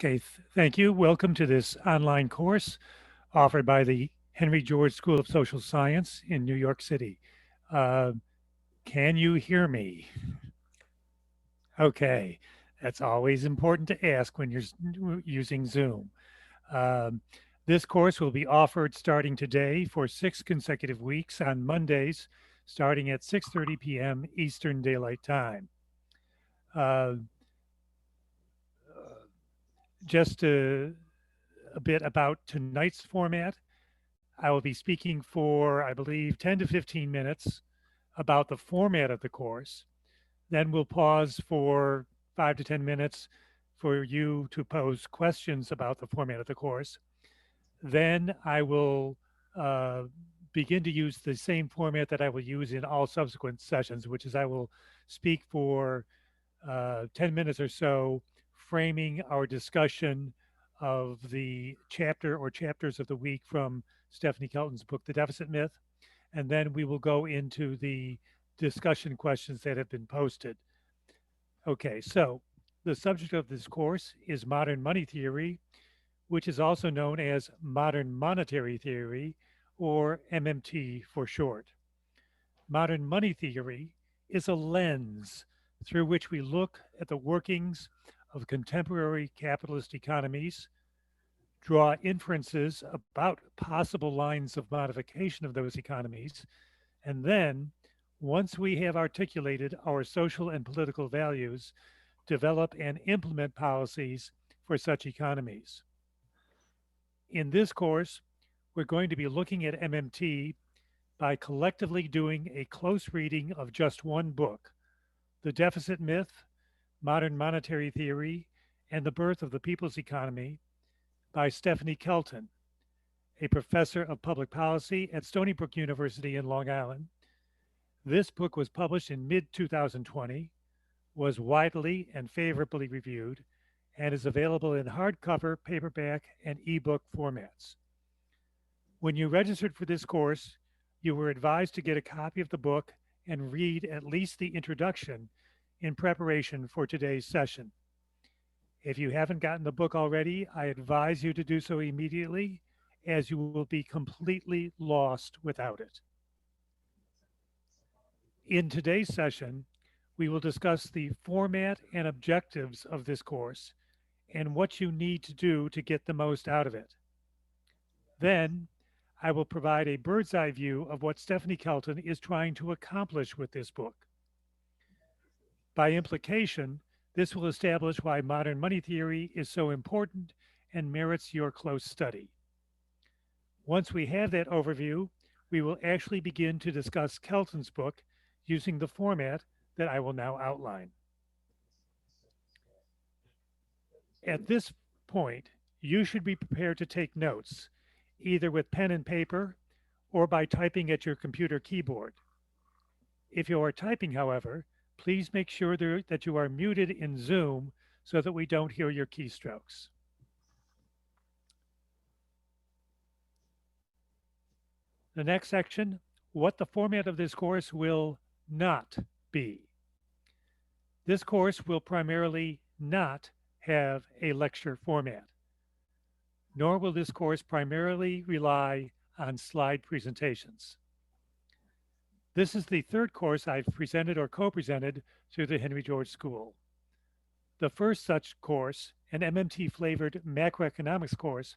Okay, thank you. Welcome to this online course offered by the Henry George School of Social Science in New York City. Uh, can you hear me? Okay, that's always important to ask when you're using Zoom. Um, this course will be offered starting today for 6 consecutive weeks on Mondays, starting at 6:30 p.m. Eastern Daylight Time. Uh, just a bit about tonight's format. I will be speaking for, I believe, 10 to 15 minutes about the format of the course. Then we'll pause for 5 to 10 minutes for you to pose questions about the format of the course. Then I will uh, begin to use the same format that I will use in all subsequent sessions, which is I will speak for 10 minutes or so, framing our discussion of the chapter or chapters of the week from Stephanie Kelton's book, The Deficit Myth. And then we will go into the discussion questions that have been posted. Okay, so the subject of this course is modern money theory, which is also known as modern monetary theory, or MMT for short. Modern money theory is a lens through which we look at the workings of contemporary capitalist economies, draw inferences about possible lines of modification of those economies, and then, once we have articulated our social and political values, develop and implement policies for such economies. In this course, we're going to be looking at MMT by collectively doing a close reading of just one book, The Deficit Myth, Modern Monetary Theory, and the Birth of the People's Economy by Stephanie Kelton, a professor of public policy at Stony Brook University in Long Island. This book was published in mid 2020, was widely and favorably reviewed, and is available in hardcover, paperback, and ebook formats. When you registered for this course, you were advised to get a copy of the book and read at least the introduction in preparation for today's session. If you haven't gotten the book already, I advise you to do so immediately, as you will be completely lost without it. In today's session, we will discuss the format and objectives of this course and what you need to do to get the most out of it. Then, I will provide a bird's eye view of what Stephanie Kelton is trying to accomplish with this book. By implication, this will establish why modern money theory is so important and merits your close study. Once we have that overview, we will actually begin to discuss Kelton's book using the format that I will now outline. At this point, you should be prepared to take notes, either with pen and paper or by typing at your computer keyboard. If you are typing, however, please make sure that you are muted in Zoom so that we don't hear your keystrokes. The next section, what the format of this course will not be. This course will primarily not have a lecture format, nor will this course primarily rely on slide presentations. This is the third course I've presented or co-presented through the Henry George School. The first such course, an MMT flavored macroeconomics course,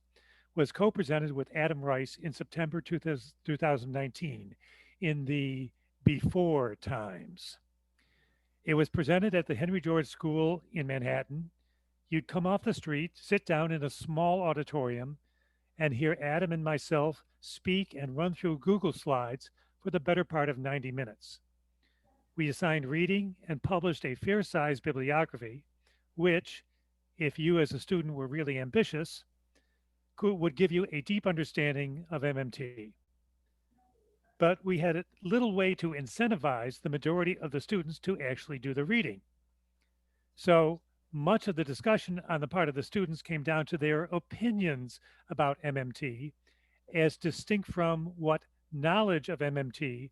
was co-presented with Adam Rice in September 2019 in the before times. It was presented at the Henry George School in Manhattan. You'd come off the street, sit down in a small auditorium, and hear Adam and myself speak and run through Google Slides for the better part of 90 minutes. We assigned reading and published a fair-sized bibliography, which, if you as a student were really ambitious, would give you a deep understanding of MMT. But we had little way to incentivize the majority of the students to actually do the reading. So much of the discussion on the part of the students came down to their opinions about MMT, as distinct from what knowledge of MMT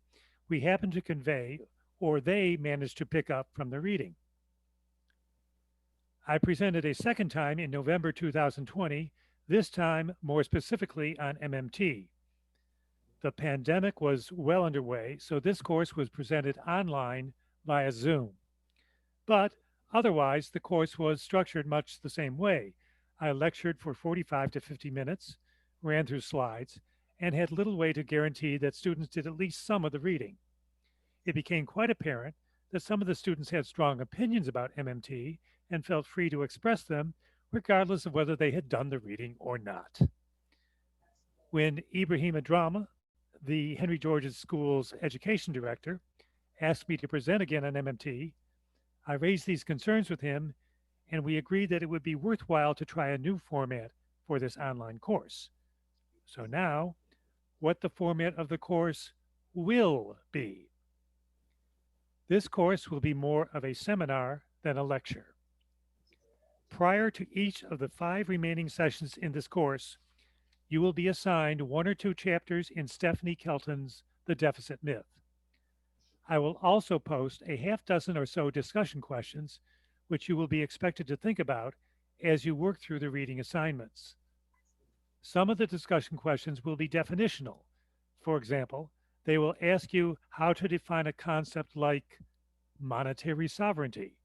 we happen to convey or they managed to pick up from the reading. I presented a second time in November 2020, this time more specifically on MMT. The pandemic was well underway, so this course was presented online via Zoom. But otherwise, the course was structured much the same way. I lectured for 45 to 50 minutes, ran through slides, and had little way to guarantee that students did at least some of the reading. It became quite apparent that some of the students had strong opinions about MMT and felt free to express them, regardless of whether they had done the reading or not. When Ibrahim Adrama, the Henry George's School's education director, asked me to present again on MMT, I raised these concerns with him, and we agreed that it would be worthwhile to try a new format for this online course. So now, what the format of the course will be. This course will be more of a seminar than a lecture. Prior to each of the 5 remaining sessions in this course, you will be assigned 1 or 2 chapters in Stephanie Kelton's The Deficit Myth. I will also post a half dozen or so discussion questions, which you will be expected to think about as you work through the reading assignments. Some of the discussion questions will be definitional. For example, they will ask you how to define a concept like monetary sovereignty,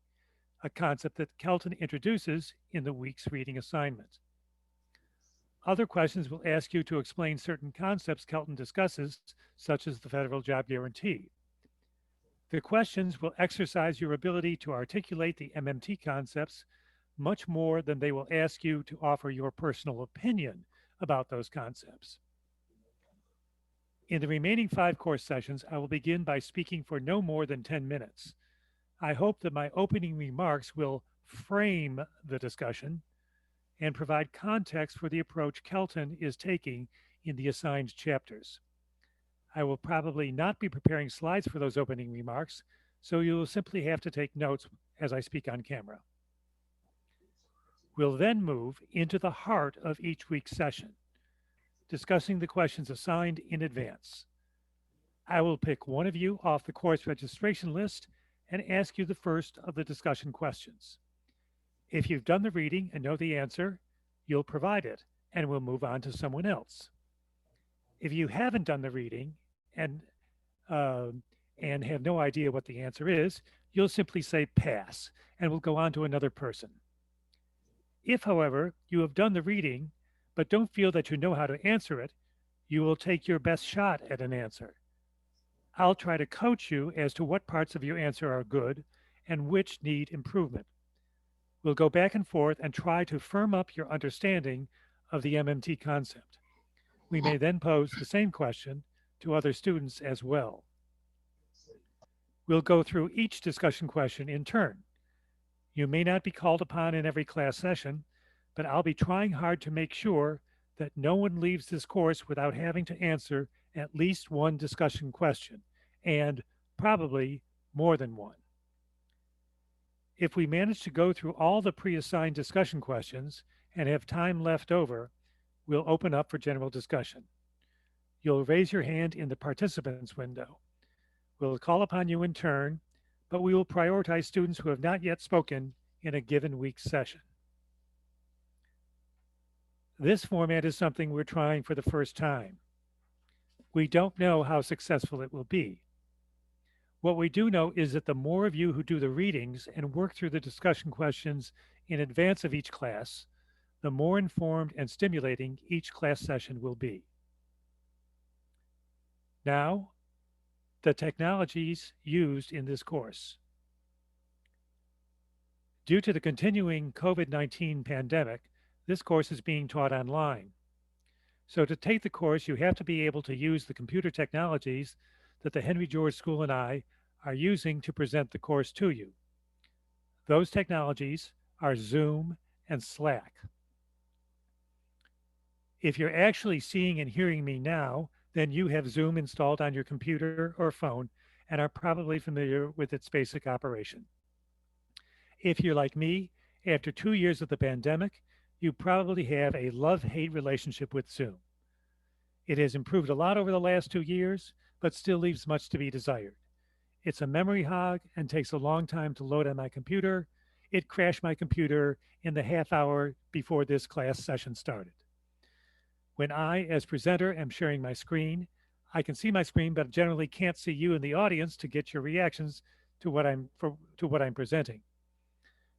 a concept that Kelton introduces in the week's reading assignment. Other questions will ask you to explain certain concepts Kelton discusses, such as the federal job guarantee. The questions will exercise your ability to articulate the MMT concepts much more than they will ask you to offer your personal opinion about those concepts. In the remaining 5 course sessions, I will begin by speaking for no more than 10 minutes. I hope that my opening remarks will frame the discussion and provide context for the approach Kelton is taking in the assigned chapters. I will probably not be preparing slides for those opening remarks, so you will simply have to take notes as I speak on camera. We'll then move into the heart of each week's session, discussing the questions assigned in advance. I will pick one of you off the course registration list and ask you the first of the discussion questions. If you've done the reading and know the answer, you'll provide it, and we'll move on to someone else. If you haven't done the reading and uh, and have no idea what the answer is, you'll simply say pass, and we'll go on to another person. If, however, you have done the reading but don't feel that you know how to answer it, you will take your best shot at an answer. I'll try to coach you as to what parts of your answer are good and which need improvement. We'll go back and forth and try to firm up your understanding of the MMT concept. We may then pose the same question to other students as well. We'll go through each discussion question in turn. You may not be called upon in every class session, but I'll be trying hard to make sure that no one leaves this course without having to answer at least one discussion question, and probably more than one. If we manage to go through all the pre-assigned discussion questions and have time left over, we'll open up for general discussion. You'll raise your hand in the participants window. We'll call upon you in turn, but we will prioritize students who have not yet spoken in a given week's session. This format is something we're trying for the first time. We don't know how successful it will be. What we do know is that the more of you who do the readings and work through the discussion questions in advance of each class, the more informed and stimulating each class session will be. Now, the technologies used in this course. Due to the continuing COVID-19 pandemic, this course is being taught online. So to take the course, you have to be able to use the computer technologies that the Henry George School and I are using to present the course to you. Those technologies are Zoom and Slack. If you're actually seeing and hearing me now, then you have Zoom installed on your computer or phone and are probably familiar with its basic operation. If you're like me, after 2 years of the pandemic, you probably have a love-hate relationship with Zoom. It has improved a lot over the last 2 years, but still leaves much to be desired. It's a memory hog and takes a long time to load on my computer. it crashed my computer in the half hour before this class session started. When I, as presenter, am sharing my screen, I can see my screen, but generally can't see you in the audience to get your reactions to what I'm presenting.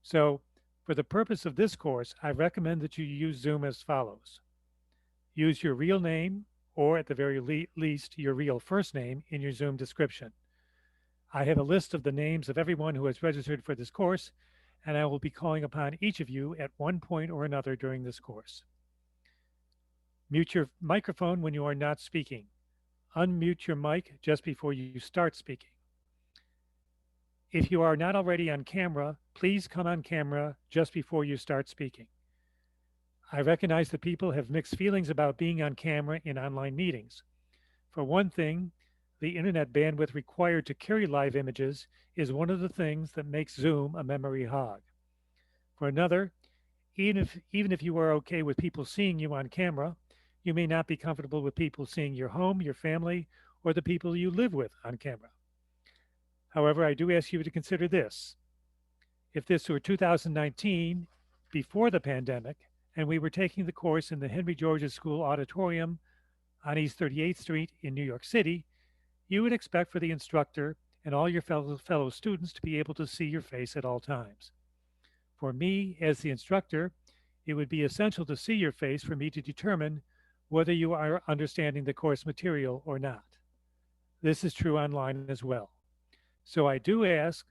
So, for the purpose of this course, I recommend that you use Zoom as follows. Use your real name, or at the very least, your real first name in your Zoom description. I have a list of the names of everyone who has registered for this course, and I will be calling upon each of you at one point or another during this course. Mute your microphone when you are not speaking. Unmute your mic just before you start speaking. If you are not already on camera, please come on camera just before you start speaking. I recognize that people have mixed feelings about being on camera in online meetings. For one thing, the internet bandwidth required to carry live images is one of the things that makes Zoom a memory hog. For another, even if you are okay with people seeing you on camera, you may not be comfortable with people seeing your home, your family, or the people you live with on camera. However, I do ask you to consider this. If this were 2019, before the pandemic, and we were taking the course in the Henry George's School auditorium on East 38th Street in New York City, you would expect for the instructor and all your fellow students to be able to see your face at all times. For me, as the instructor, it would be essential to see your face for me to determine whether you are understanding the course material or not. This is true online as well. So I do ask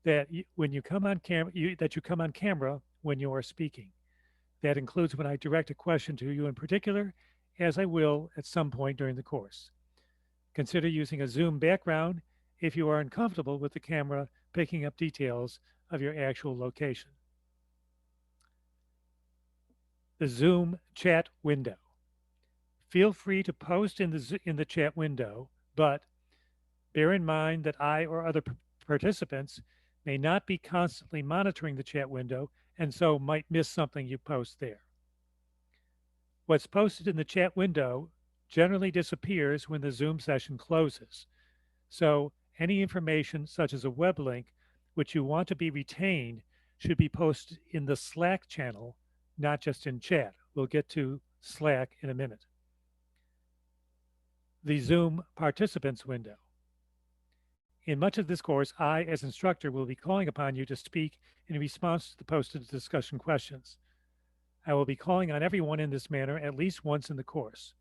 that when you come on camera, that you come on camera when you are speaking. That includes when I direct a question to you in particular, as I will at some point during the course. Consider using a Zoom background if you are uncomfortable with the camera picking up details of your actual location. The Zoom chat window. Feel free to post in the chat window, but bear in mind that I or other participants may not be constantly monitoring the chat window and so might miss something you post there. What's posted in the chat window generally disappears when the Zoom session closes. So any information such as a web link which you want to be retained should be posted in the Slack channel, not just in chat. We'll get to Slack in a minute. The Zoom participants window. In much of this course, I, as instructor, will be calling upon you to speak in response to the posted discussion questions. I will be calling on everyone in this manner at least once in the course.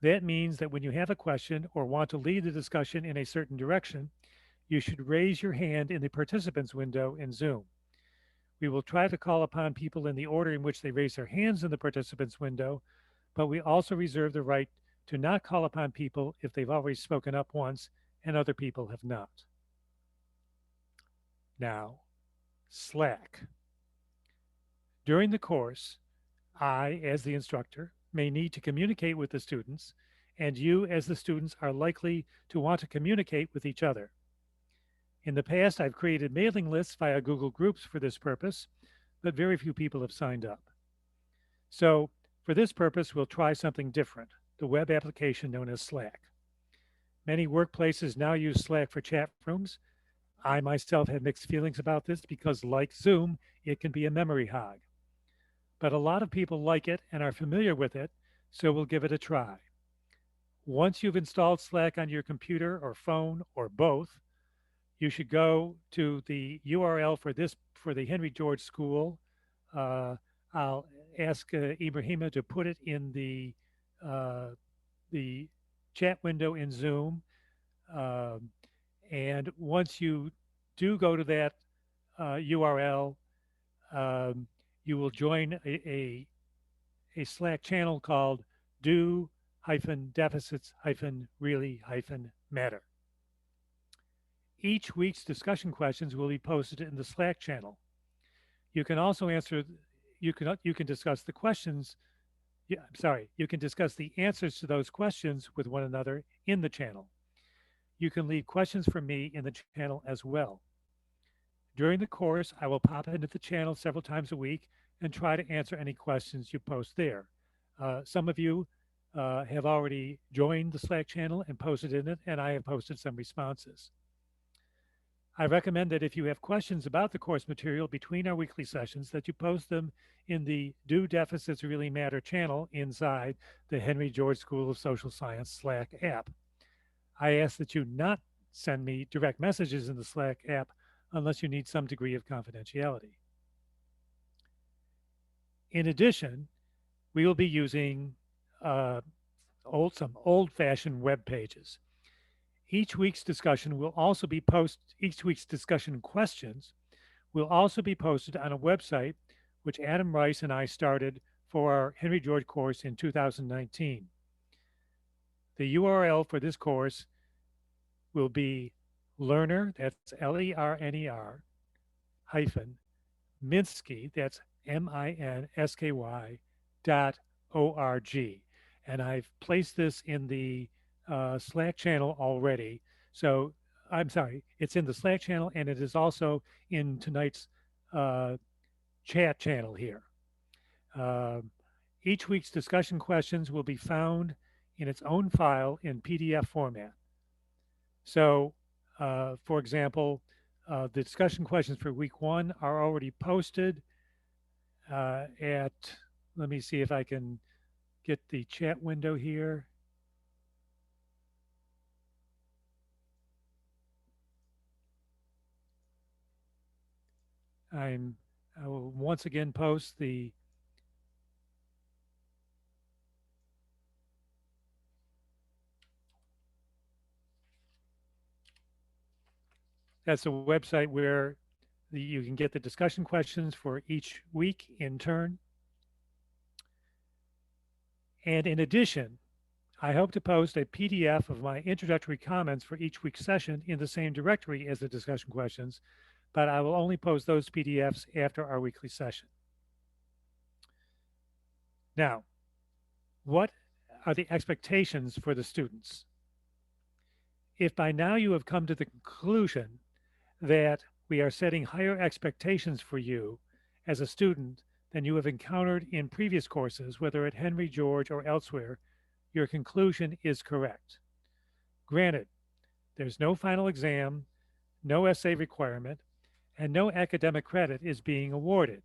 That means that when you have a question or want to lead the discussion in a certain direction, you should raise your hand in the participants window in Zoom. We will try to call upon people in the order in which they raise their hands in the participants window, but we also reserve the right to not call upon people if they've already spoken up once and other people have not. Now, Slack. During the course, I, as the instructor, may need to communicate with the students, and you, as the students, are likely to want to communicate with each other. In the past, I've created mailing lists via Google Groups for this purpose, but very few people have signed up. So, for this purpose, we'll try something different, the web application known as Slack. Many workplaces now use Slack for chat rooms. I myself have mixed feelings about this because, like Zoom, it can be a memory hog. But a lot of people like it and are familiar with it, so we'll give it a try. Once you've installed Slack on your computer or phone or both, you should go to the URL for the Henry George School. I'll ask Ibrahima to put it in the chat window in Zoom. And once you do go to that URL, you will join a Slack channel called Do-Deficits-Really-Matter. Each week's discussion questions will be posted in the Slack channel. You can also answer, you can discuss the questions, you can discuss the answers to those questions with one another in the channel. You can leave questions for me in the channel as well. During the course, I will pop into the channel several times a week and try to answer any questions you post there. Some of you have already joined the Slack channel and posted in it, and I have posted some responses. I recommend that if you have questions about the course material between our weekly sessions, that you post them in the Do Deficits Really Matter channel inside the Henry George School of Social Science Slack app. I ask that you not send me direct messages in the Slack app unless you need some degree of confidentiality. In addition, we will be using uh, some old-fashioned web pages. Each week's discussion questions will also be posted on a website which Adam Rice and I started for our Henry George course in 2019. The URL for this course will be learner, that's Lerner, hyphen, Minsky, that's Minsky, .org. And I've placed this in the Slack channel already. So I'm sorry, it's in the Slack channel and it is also in tonight's uh, chat channel here. Um each week's discussion questions will be found in its own file in PDF format. So, for example, the discussion questions for week one are already posted at, let me see if I can get the chat window here. I'm, I will once again post that's a website where you can get the discussion questions for each week in turn. And in addition, I hope to post a PDF of my introductory comments for each week's session in the same directory as the discussion questions, but I will only post those PDFs after our weekly session. Now, what are the expectations for the students? If by now you have come to the conclusion that we are setting higher expectations for you as a student than you have encountered in previous courses, whether at Henry George or elsewhere, your conclusion is correct. Granted, there's no final exam, no essay requirement, and no academic credit is being awarded.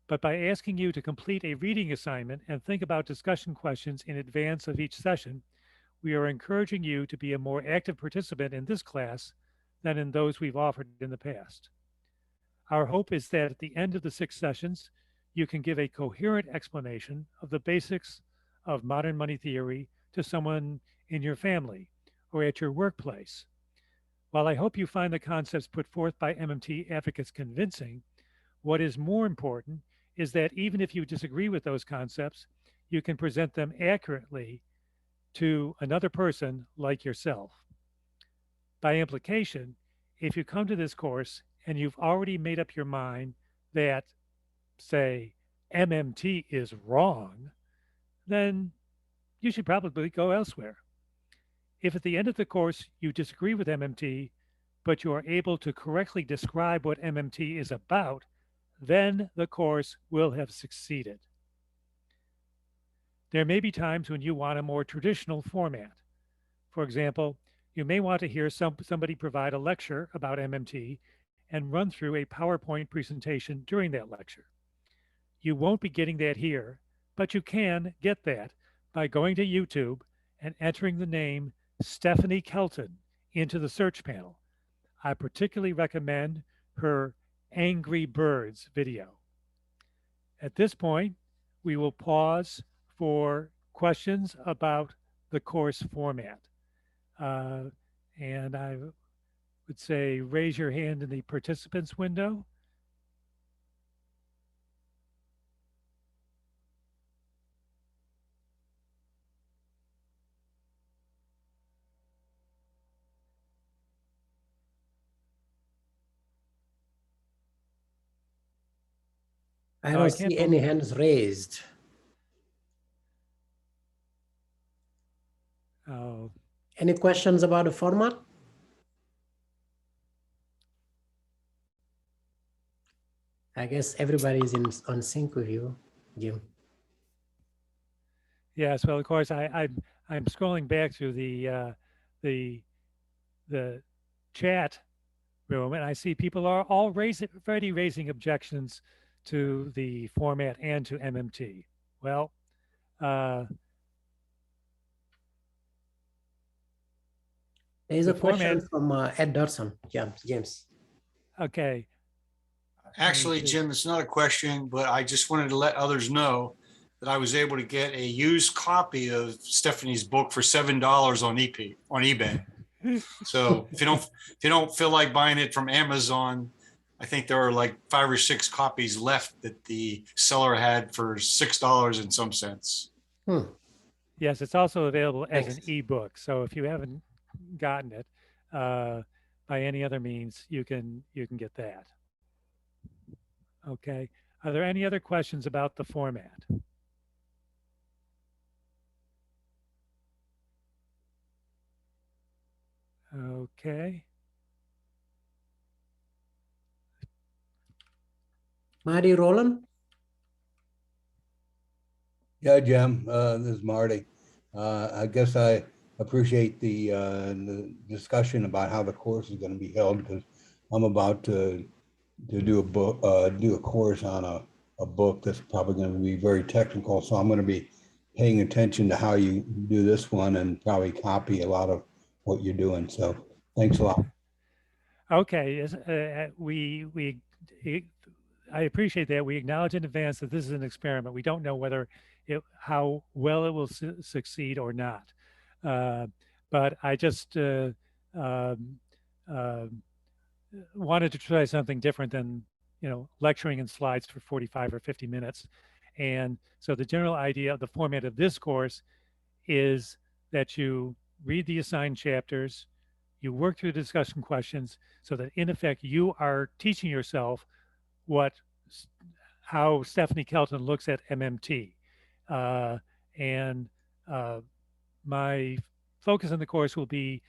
But by asking you to complete a reading assignment and think about discussion questions in advance of each session, we are encouraging you to be a more active participant in this class than in those we've offered in the past. Our hope is that at the end of the 6 sessions, you can give a coherent explanation of the basics of modern money theory to someone in your family or at your workplace. While I hope you find the concepts put forth by MMT advocates convincing, what is more important is that even if you disagree with those concepts, you can present them accurately to another person like yourself. By implication, if you come to this course and you've already made up your mind that, say, MMT is wrong, then you should probably go elsewhere. If at the end of the course you disagree with MMT, but you are able to correctly describe what MMT is about, then the course will have succeeded. There may be times when you want a more traditional format. For example, you may want to hear somebody provide a lecture about MMT and run through a PowerPoint presentation during that lecture. You won't be getting that here, but you can get that by going to YouTube and entering the name Stephanie Kelton into the search panel. I particularly recommend her Angry Birds video. At this point, we will pause for questions about the course format. Uh, and I would say raise your hand in the participants window. I I don't can't see any believe, hands raised. oh, Any questions about the format? I guess everybody is on sync with you, Jim. yes, well, of course, I'm scrolling back through the, the chat room, and I see people are already raising objections to the format and to MMT. Well, uh, There is the a format. question from Ed Dodson. James. Okay, let me Actually, see. Jim, it's not a question, but I just wanted to let others know that I was able to get a used copy of Stephanie's book for $7 on eBay. So if you don't feel like buying it from Amazon, I think there are like 5 or 6 copies left that the seller had for $6 and some cents. Hmm. Yes, it's also available as an Thanks. ebook. So if you haven't gotten it uh, by any other means, you can get that. Okay. Are there any other questions about the format? Okay. Marty Roland. Yeah, Jim, this is Marty. I guess I appreciate the discussion about how the course is going to be held because I'm about to do a book, do a course on a book that's probably going to be very technical. So I'm going to be paying attention to how you do this one and probably copy a lot of what you're doing. So thanks a lot. Okay. It, I appreciate that. We acknowledge in advance that this is an experiment. We don't know whether how well it will succeed or not. Uh, but I just um, uh, wanted to try something different than lecturing in slides for 45 or 50 minutes. And so the general idea of the format of this course is that you read the assigned chapters, you work through the discussion questions, so that in effect you are teaching yourself what how Stephanie Kelton looks at MMT. Uh, and uh, my focus in the course will be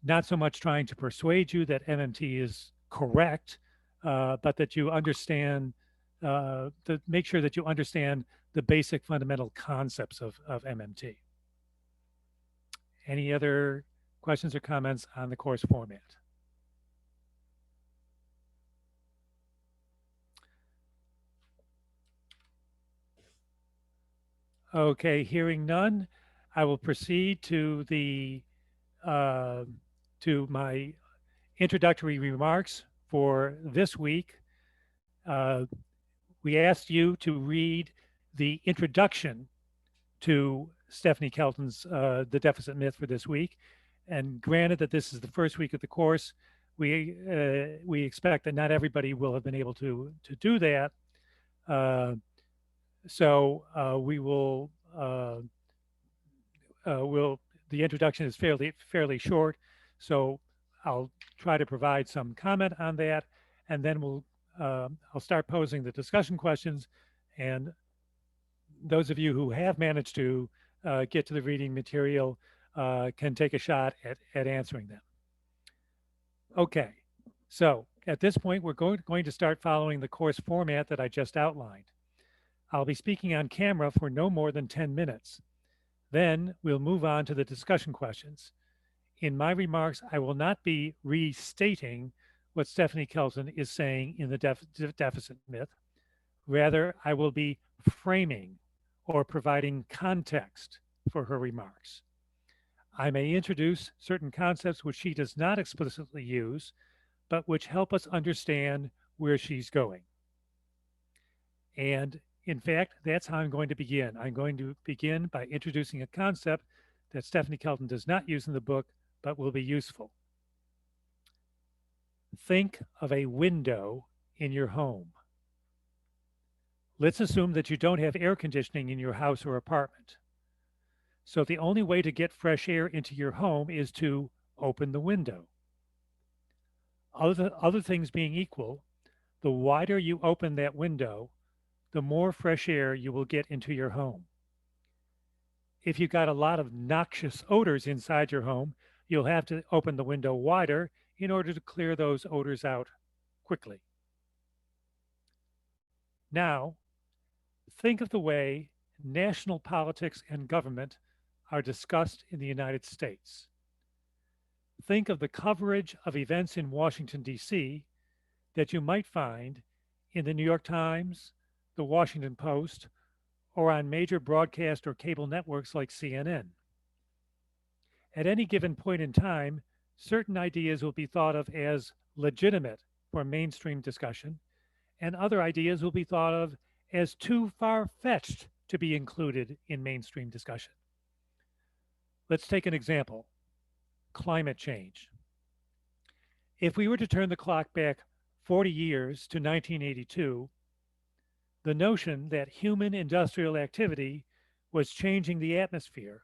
not so much trying to persuade you that MMT is correct, but that you understand, to make sure that you understand the basic fundamental concepts of MMT. Any other questions or comments on the course format? Okay, hearing none, I will proceed uh, to my introductory remarks for this week. Uh, we asked you to read the introduction to Stephanie Kelton's The Deficit Myth for this week. And granted that this is the first week of the course, we expect that not everybody will have been able to do that. So we will the introduction is fairly short, so I'll try to provide some comment on that, and then I'll start posing the discussion questions, and those of you who have managed to get to the reading material can take a shot at answering them. Okay, so at this point, we're going to start following the course format that I just outlined. I'll be speaking on camera for no more than 10 minutes. Then we'll move on to the discussion questions. In my remarks, I will not be restating what Stephanie Kelton is saying in the deficit myth. Rather, I will be framing or providing context for her remarks. I may introduce certain concepts which she does not explicitly use, but which help us understand where she's going. And in fact, that's how I'm going to begin. I'm going to begin by introducing a concept that Stephanie Kelton does not use in the book, but will be useful. Think of a window in your home. Let's assume that you don't have air conditioning in your house or apartment. So the only way to get fresh air into your home is to open the window. Other things being equal, the wider you open that window, the more fresh air you will get into your home. If you've got a lot of noxious odors inside your home, you'll have to open the window wider in order to clear those odors out quickly. Now, think of the way national politics and government are discussed in the United States. think of the coverage of events in Washington, D.C. that you might find in the New York Times, the Washington Post, or on major broadcast or cable networks like CNN. At any given point in time, certain ideas will be thought of as legitimate for mainstream discussion, and other ideas will be thought of as too far fetched to be included in mainstream discussion. Let's take an example: climate change. If we were to turn the clock back 40 years to 1982, the notion that human industrial activity was changing the atmosphere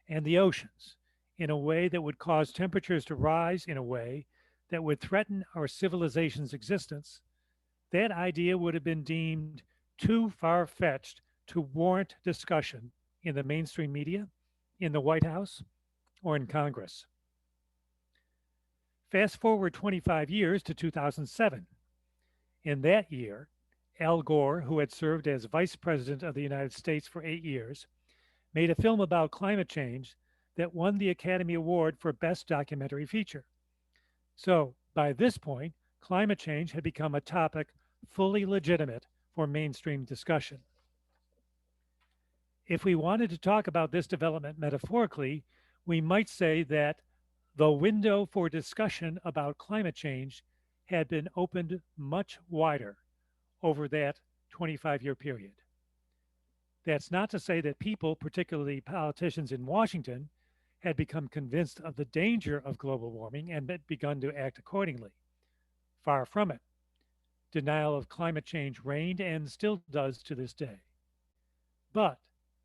and the oceans in a way that would cause temperatures to rise in a way that would threaten our civilization's existence, that idea would have been deemed too far fetched to warrant discussion in the mainstream media, in the White House, or in Congress. Fast forward 25 years to 2007. In that year, Al Gore, who had served as Vice President of the United States for 8 years, made a film about climate change that won the Academy Award for Best Documentary Feature. So, by this point, climate change had become a topic fully legitimate for mainstream discussion. If we wanted to talk about this development metaphorically, we might say that the window for discussion about climate change had been opened much wider over that 25-year period. That's not to say that people, particularly politicians in Washington, had become convinced of the danger of global warming and had begun to act accordingly. Far from it. Denial of climate change reigned and still does to this day. But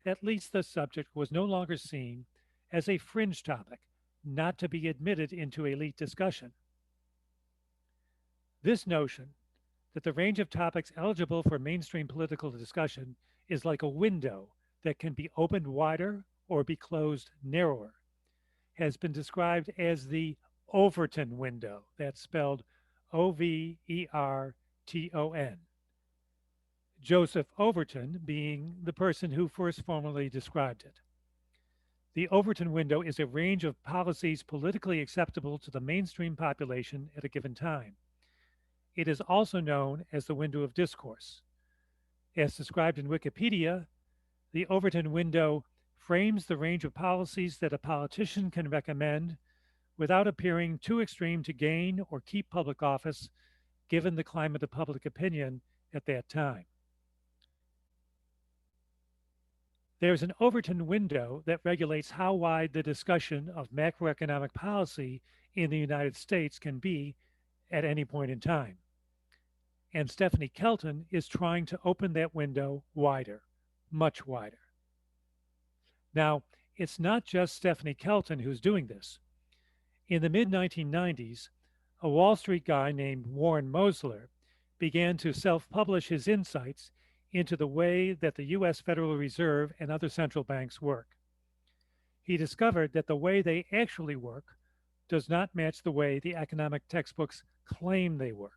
at least the subject was no longer seen as a fringe topic, not to be admitted into elite discussion. This notion that the range of topics eligible for mainstream political discussion is like a window that can be opened wider or be closed narrower has been described as the Overton window. That's spelled Overton. Joseph Overton being the person who first formally described it. The Overton window is a range of policies politically acceptable to the mainstream population at a given time. It is also known as the window of discourse. As described in Wikipedia, the Overton window frames the range of policies that a politician can recommend without appearing too extreme to gain or keep public office, given the climate of public opinion at that time. There's an Overton window that regulates how wide the discussion of macroeconomic policy in the United States can be at any point in time. And Stephanie Kelton is trying to open that window wider, much wider. Now, it's not just Stephanie Kelton who's doing this. In the mid-1990s, a Wall Street guy named Warren Mosler began to self-publish his insights into the way that the US Federal Reserve and other central banks work. He discovered that the way they actually work does not match the way the economic textbooks claim they work.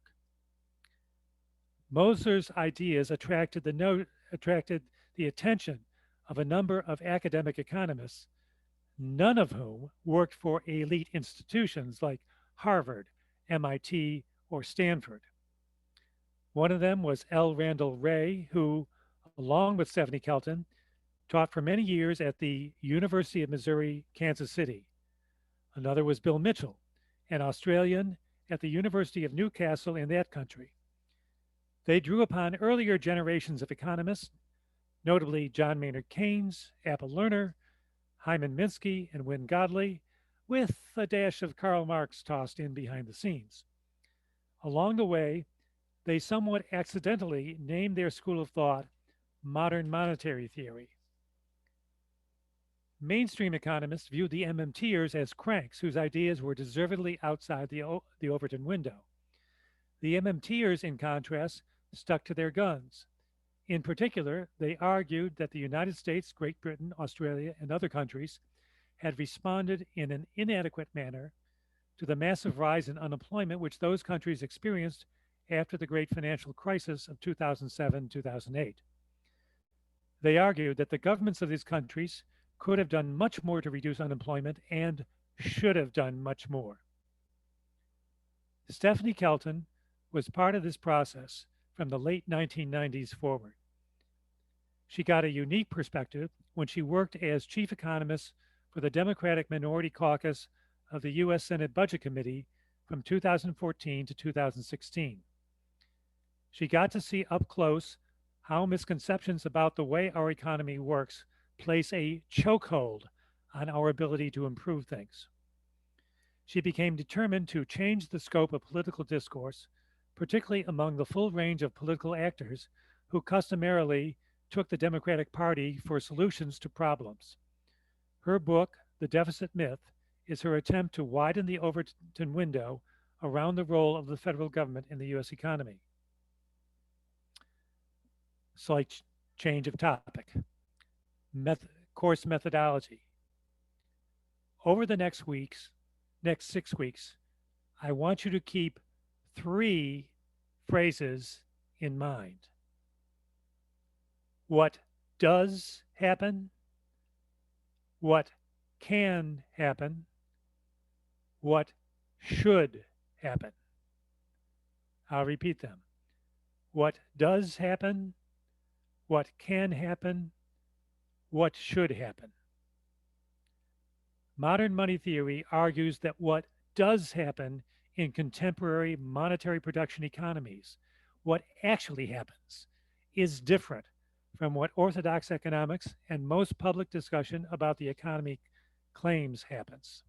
Mosler's ideas attracted the attention of a number of academic economists, none of whom worked for elite institutions like Harvard, MIT, or Stanford. One of them was L. Randall Wray, who, along with Stephanie Kelton, taught for many years at the University of Missouri, Kansas City. Another was Bill Mitchell, an Australian at the University of Newcastle in that country. They drew upon earlier generations of economists, notably John Maynard Keynes, Apple Lerner, Hyman Minsky, and Wynne Godley, with a dash of Karl Marx tossed in behind the scenes. Along the way, they somewhat accidentally named their school of thought modern monetary theory. Mainstream economists viewed the MMTers as cranks whose ideas were deservedly outside the Overton window. The MMTers, in contrast, stuck to their guns. In particular, they argued that the United States, Great Britain, Australia, and other countries had responded in an inadequate manner to the massive rise in unemployment which those countries experienced after the great financial crisis of 2007-2008. They argued that the governments of these countries could have done much more to reduce unemployment and should have done much more. Stephanie Kelton was part of this process from the late 1990s forward. She got a unique perspective when she worked as chief economist for the Democratic Minority Caucus of the U.S. Senate Budget Committee from 2014 to 2016. She got to see up close how misconceptions about the way our economy works place a chokehold on our ability to improve things. She became determined to change the scope of political discourse, particularly among the full range of political actors who customarily took the Democratic Party for solutions to problems. Her book, The Deficit Myth, is her attempt to widen the Overton window around the role of the federal government in the U.S. economy. Slight change of topic. Course methodology. Over the next 6 weeks, I want you to keep 3 phrases in mind. What does happen? What can happen? What should happen? I'll repeat them. What does happen? What can happen? What should happen? Modern money theory argues that what does happen in contemporary monetary production economies, what actually happens, is different from what orthodox economics and most public discussion about the economy claims happens.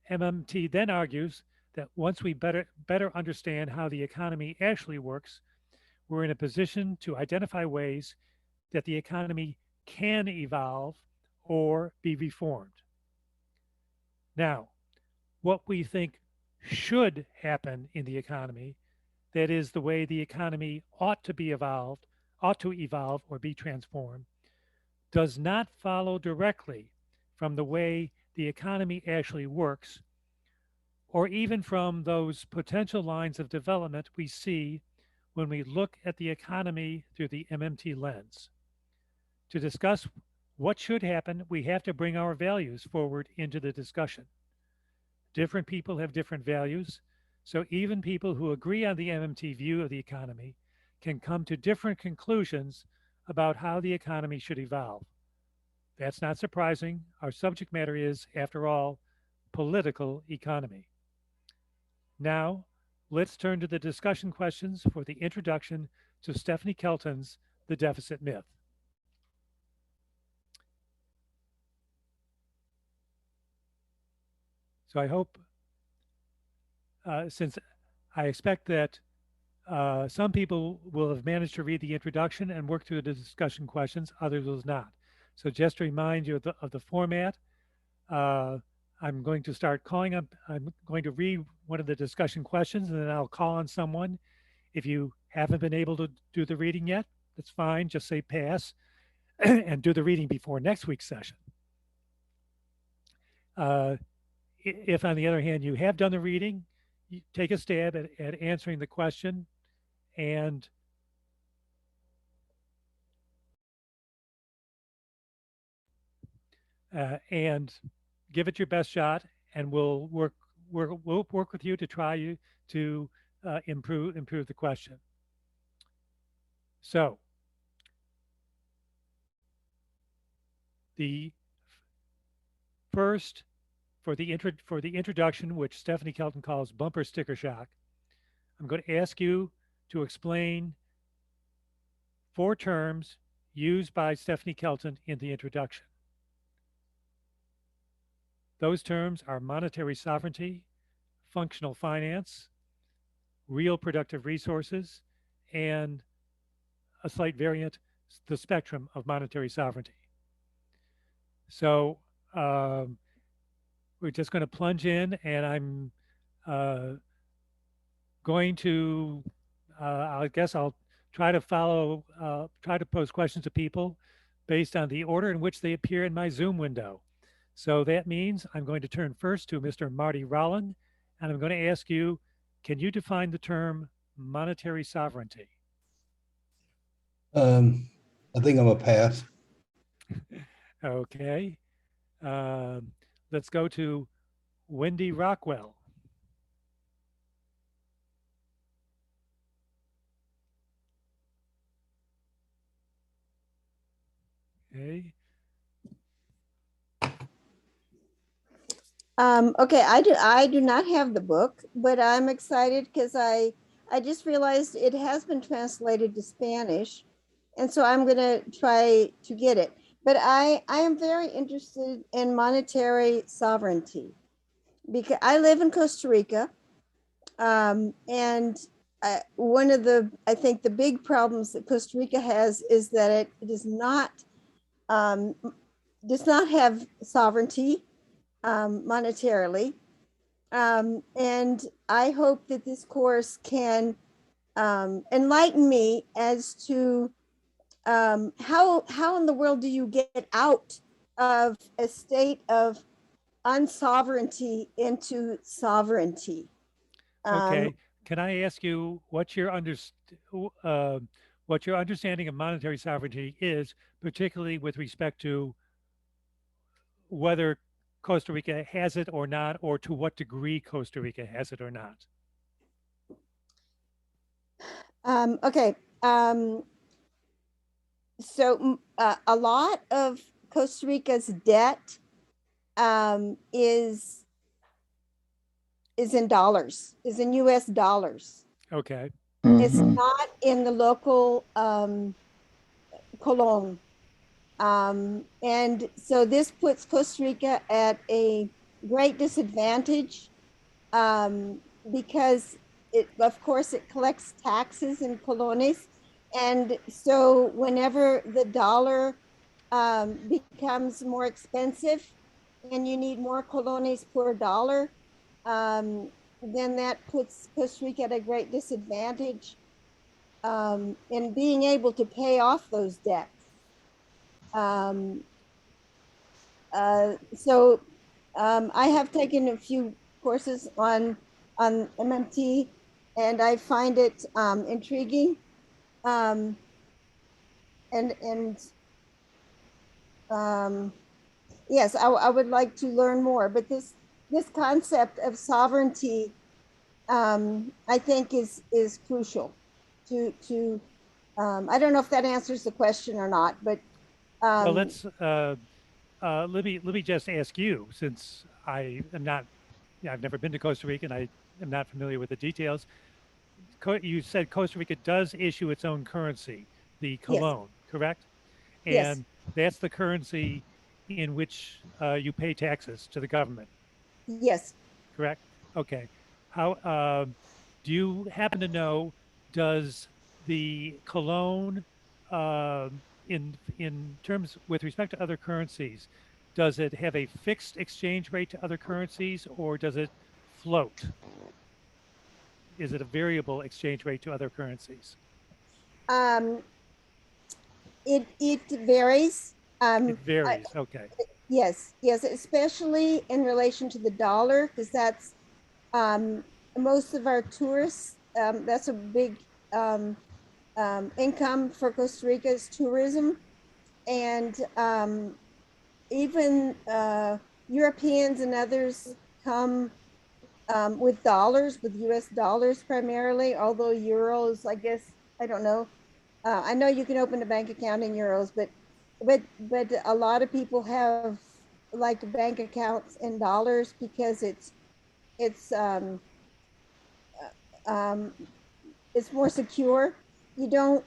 MMT then argues that once we better understand how the economy actually works, we're in a position to identify ways that the economy can evolve or be reformed. Now, what we think should happen in the economy, that is the way the economy ought to evolve or be transformed, does not follow directly from the way the economy actually works, or even from those potential lines of development we see when we look at the economy through the MMT lens. To discuss what should happen, we have to bring our values forward into the discussion. Different people have different values, so even people who agree on the MMT view of the economy can come to different conclusions about how the economy should evolve. That's not surprising. Our subject matter is, after all, political economy. Now, let's turn to the discussion questions for the introduction to Stephanie Kelton's The Deficit Myth. So I hope, since I expect that some people will have managed to read the introduction and work through the discussion questions, others will not. So just to remind you of the format, I'm going to start calling up, I'm going to read one of the discussion questions and then I'll call on someone. If you haven't been able to do the reading yet, that's fine, just say pass and do the reading before next week's session. If on the other hand, you have done the reading, you take a stab at answering the question and give it your best shot, and we'll work with you to try to improve the question. So the first for the introduction, which Stephanie Kelton calls bumper sticker shock, I'm going to ask you to explain 4 terms used by Stephanie Kelton in the introduction. Those terms are monetary sovereignty, functional finance, real productive resources, and a slight variant, the spectrum of monetary sovereignty. So we're just going to plunge in, and I'm going to, I guess I'll try to pose questions to people based on the order in which they appear in my Zoom window. So that means I'm going to turn first to Mr. Marty Rowland, and I'm going to ask you, can you define the term monetary sovereignty? I think I'm a pass. Okay. let's go to Wendy Rockwell. Okay. Okay, I do not have the book, but I'm excited because I just realized it has been translated to Spanish, and so I'm gonna try to get it. But I am very interested in monetary sovereignty because I live in Costa Rica, and one of the I think the big problems that Costa Rica has is that it um, does not have sovereignty monetarily. And I hope that this course can enlighten me as to how in the world do you get out of a state of unsovereignty into sovereignty? Um, Okay. Can I ask you uh, what your understanding of monetary sovereignty is, particularly with respect to whether Costa Rica has it or not, or to what degree Costa Rica has it or not? okay. So a lot of Costa Rica's debt is in dollars, is in U.S. dollars. Okay. It's not in the local colon. And so this puts Costa Rica at a great disadvantage um, because of course, it collects taxes in colones. And so whenever the dollar becomes more expensive and you need more colones per dollar, um, then that puts Costa Rica at a great disadvantage in being able to pay off those debts. Um, so I have taken a few courses on MMT, and I find it intriguing. Um, and um, yes, I would like to learn more. But this concept of sovereignty, I think, is crucial to. I don't know if that answers the question or not, but Well, um, let me just ask you, since I am not, yeah, I've never been to Costa Rica and I am not familiar with the details. You said Costa Rica does issue its own currency, the yes, colon, correct? yes, And that's the currency in which you pay taxes to the government, yes. correct? Okay. How do you happen to know? Does the cologne, in terms with respect to other currencies, does it have a fixed exchange rate to other currencies, or does it float? Is it a variable exchange rate to other currencies? Um, it varies. It I, varies. Okay. yes, yes, especially in relation to the dollar, because that's um, most of our tourists. That's a big um, income for Costa Rica is tourism, and even Europeans and others come with dollars, with U.S. dollars primarily. Although euros, I guess I don't know. I know you can open a bank account in euros, but a lot of people have like bank accounts in dollars because it's um, it's more secure. You don't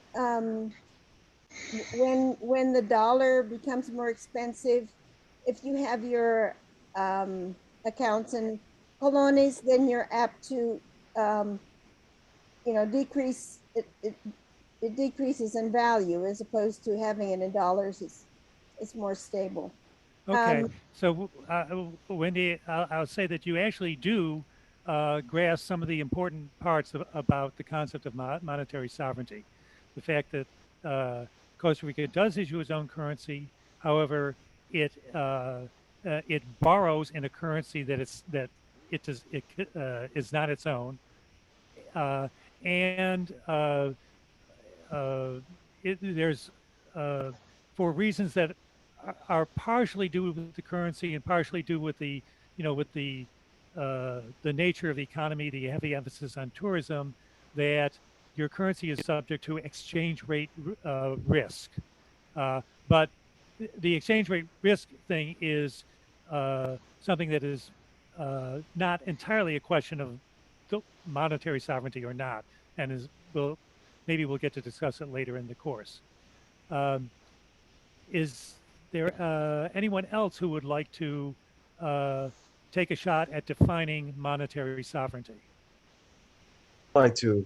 when the dollar becomes more expensive, if you have your accounts in colones, then you're apt to um, decrease it decreases in value as opposed to having it in dollars. It's more stable. Okay, Um, so Wendy, I'll say that you actually do grasp some of the important parts about the concept of monetary sovereignty. The fact that Costa Rica does issue its own currency, however, it borrows in a currency that is not its own, uh, and uh, there's uh, for reasons that are partially due with the currency and partially due with the, with the nature of the economy, the heavy emphasis on tourism, that your currency is subject to exchange rate risk. But the exchange rate risk thing is something that is not entirely a question of monetary sovereignty or not, and maybe we'll get to discuss it later in the course. Is there anyone else who would like to take a shot at defining monetary sovereignty? I'd like to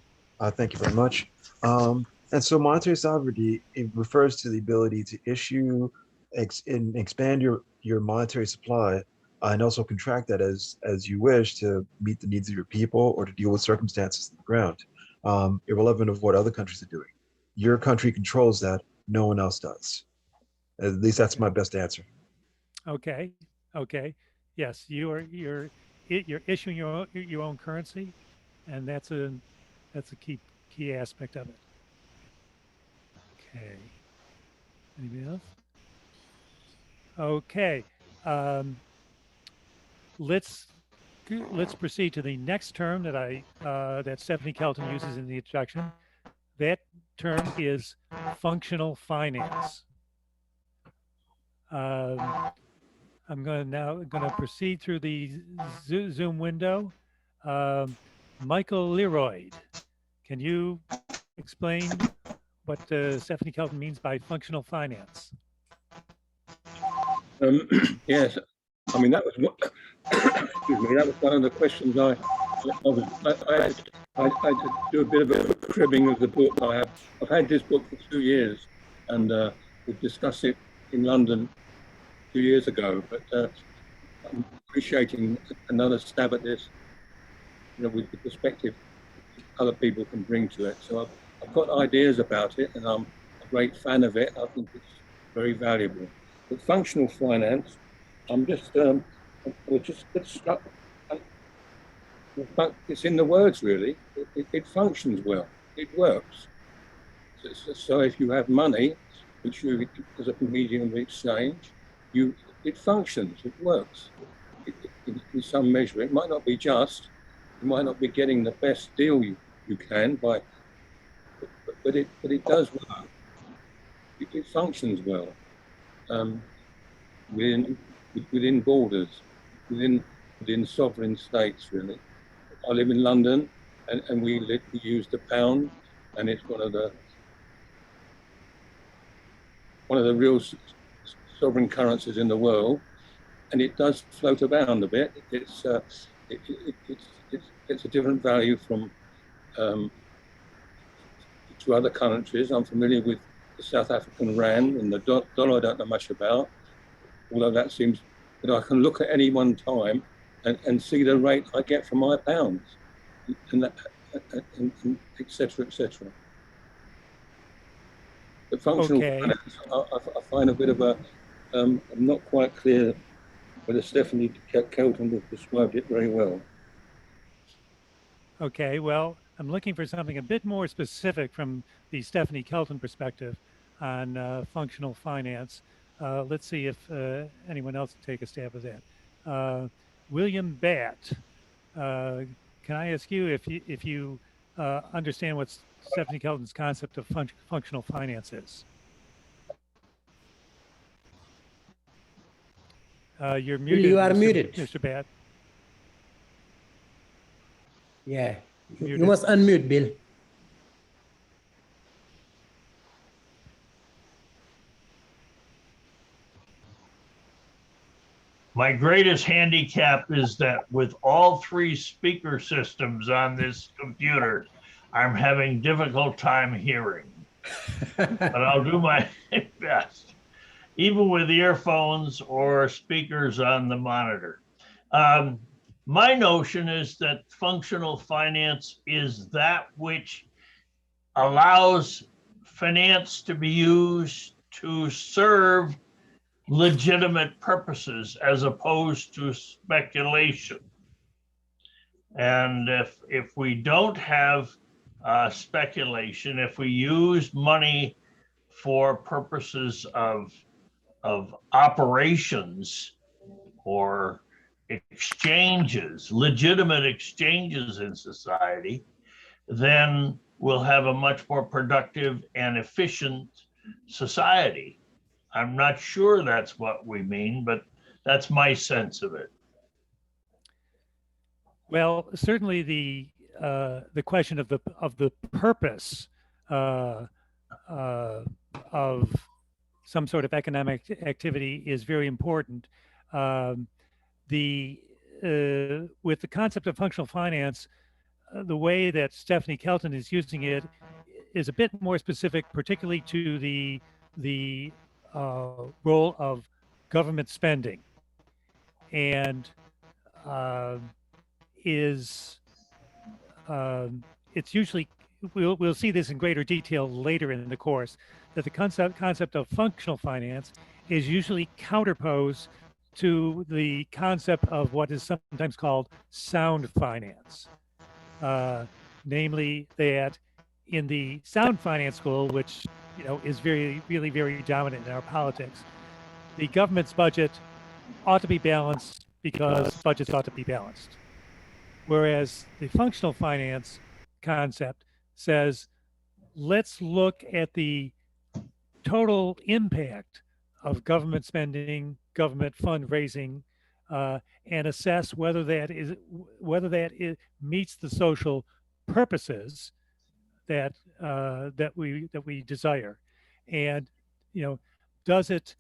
thank you very much. And so monetary sovereignty, it refers to the ability to issue and expand your monetary supply and also contract that as you wish to meet the needs of your people or to deal with circumstances on the ground, irrelevant of what other countries are doing. Your country controls that, no one else does. At least that's my best answer. Okay. Okay. Yes, you're issuing your own currency, and that's a key aspect of it. Okay. Anybody else? Okay. Let's proceed to the next term that Stephanie Kelton uses in the introduction. That term is functional finance. I'm going to proceed through the Zoom window. Michael Leroyd, can you explain what Stephanie Kelton means by functional finance? Yes, I mean that was excuse me, that was one of the questions I had to do a bit of a cribbing of the book. I've had this book for 2 years, and we discussed it in London 2 years ago. But I'm appreciating another stab at this, with the perspective other people can bring to it. So I've got ideas about it, and I'm a great fan of it. I think it's very valuable. But functional finance, I'm just struck. It's in the words, really. It functions well. It works. So if you have money, which you as a medium of exchange, it functions. It works. In some measure, it might not be just. You might not be getting the best deal you can but it does work. It functions well. Within borders, within sovereign states, really. I live in London, and we use the pound, and it's one of the real sovereign currencies in the world, and it does float around a bit. It's a different value from to other countries. I'm familiar with the South African rand and the dollar. I don't know much about, although that seems that I can look at any one time and see the rate I get for my pounds, and et cetera, et cetera. The functional finance, I find a bit of a, I'm not quite clear whether Stephanie Kelton has described it very well. Okay, well, I'm looking for something a bit more specific from the Stephanie Kelton perspective on functional finance. Let's see if anyone else can take a stab at that. William Batt, can I ask you if you understand what Stephanie Kelton's concept of functional finance is? You're muted. You are muted, Mr. Batt. Yeah, Muted. You must unmute, Bill. My greatest handicap is that with all 3 speaker systems on this computer, I'm having difficult time hearing, but I'll do my best, even with earphones or speakers on the monitor. My notion is that functional finance is that which allows finance to be used to serve legitimate purposes as opposed to speculation. And if we don't have speculation, if we use money for purposes of of operations or exchanges, legitimate exchanges in society, then we'll have a much more productive and efficient society. I'm not sure that's what we mean, but that's my sense of it. Well, certainly the question of the purpose of some sort of economic activity is very important. Um, the With the concept of functional finance, the way that Stephanie Kelton is using it is a bit more specific, particularly to the role of government spending, and um is it's usually we'll see this in greater detail later in the course, that the concept of functional finance is usually counterposed to the concept of what is sometimes called sound finance, uh, namely that in the sound finance school, which is really very dominant in our politics, the government's budget ought to be balanced because budgets ought to be balanced. Whereas the functional finance concept says, let's look at the total impact of government spending, government fundraising, and assess whether that meets the social purposes that we desire, and does it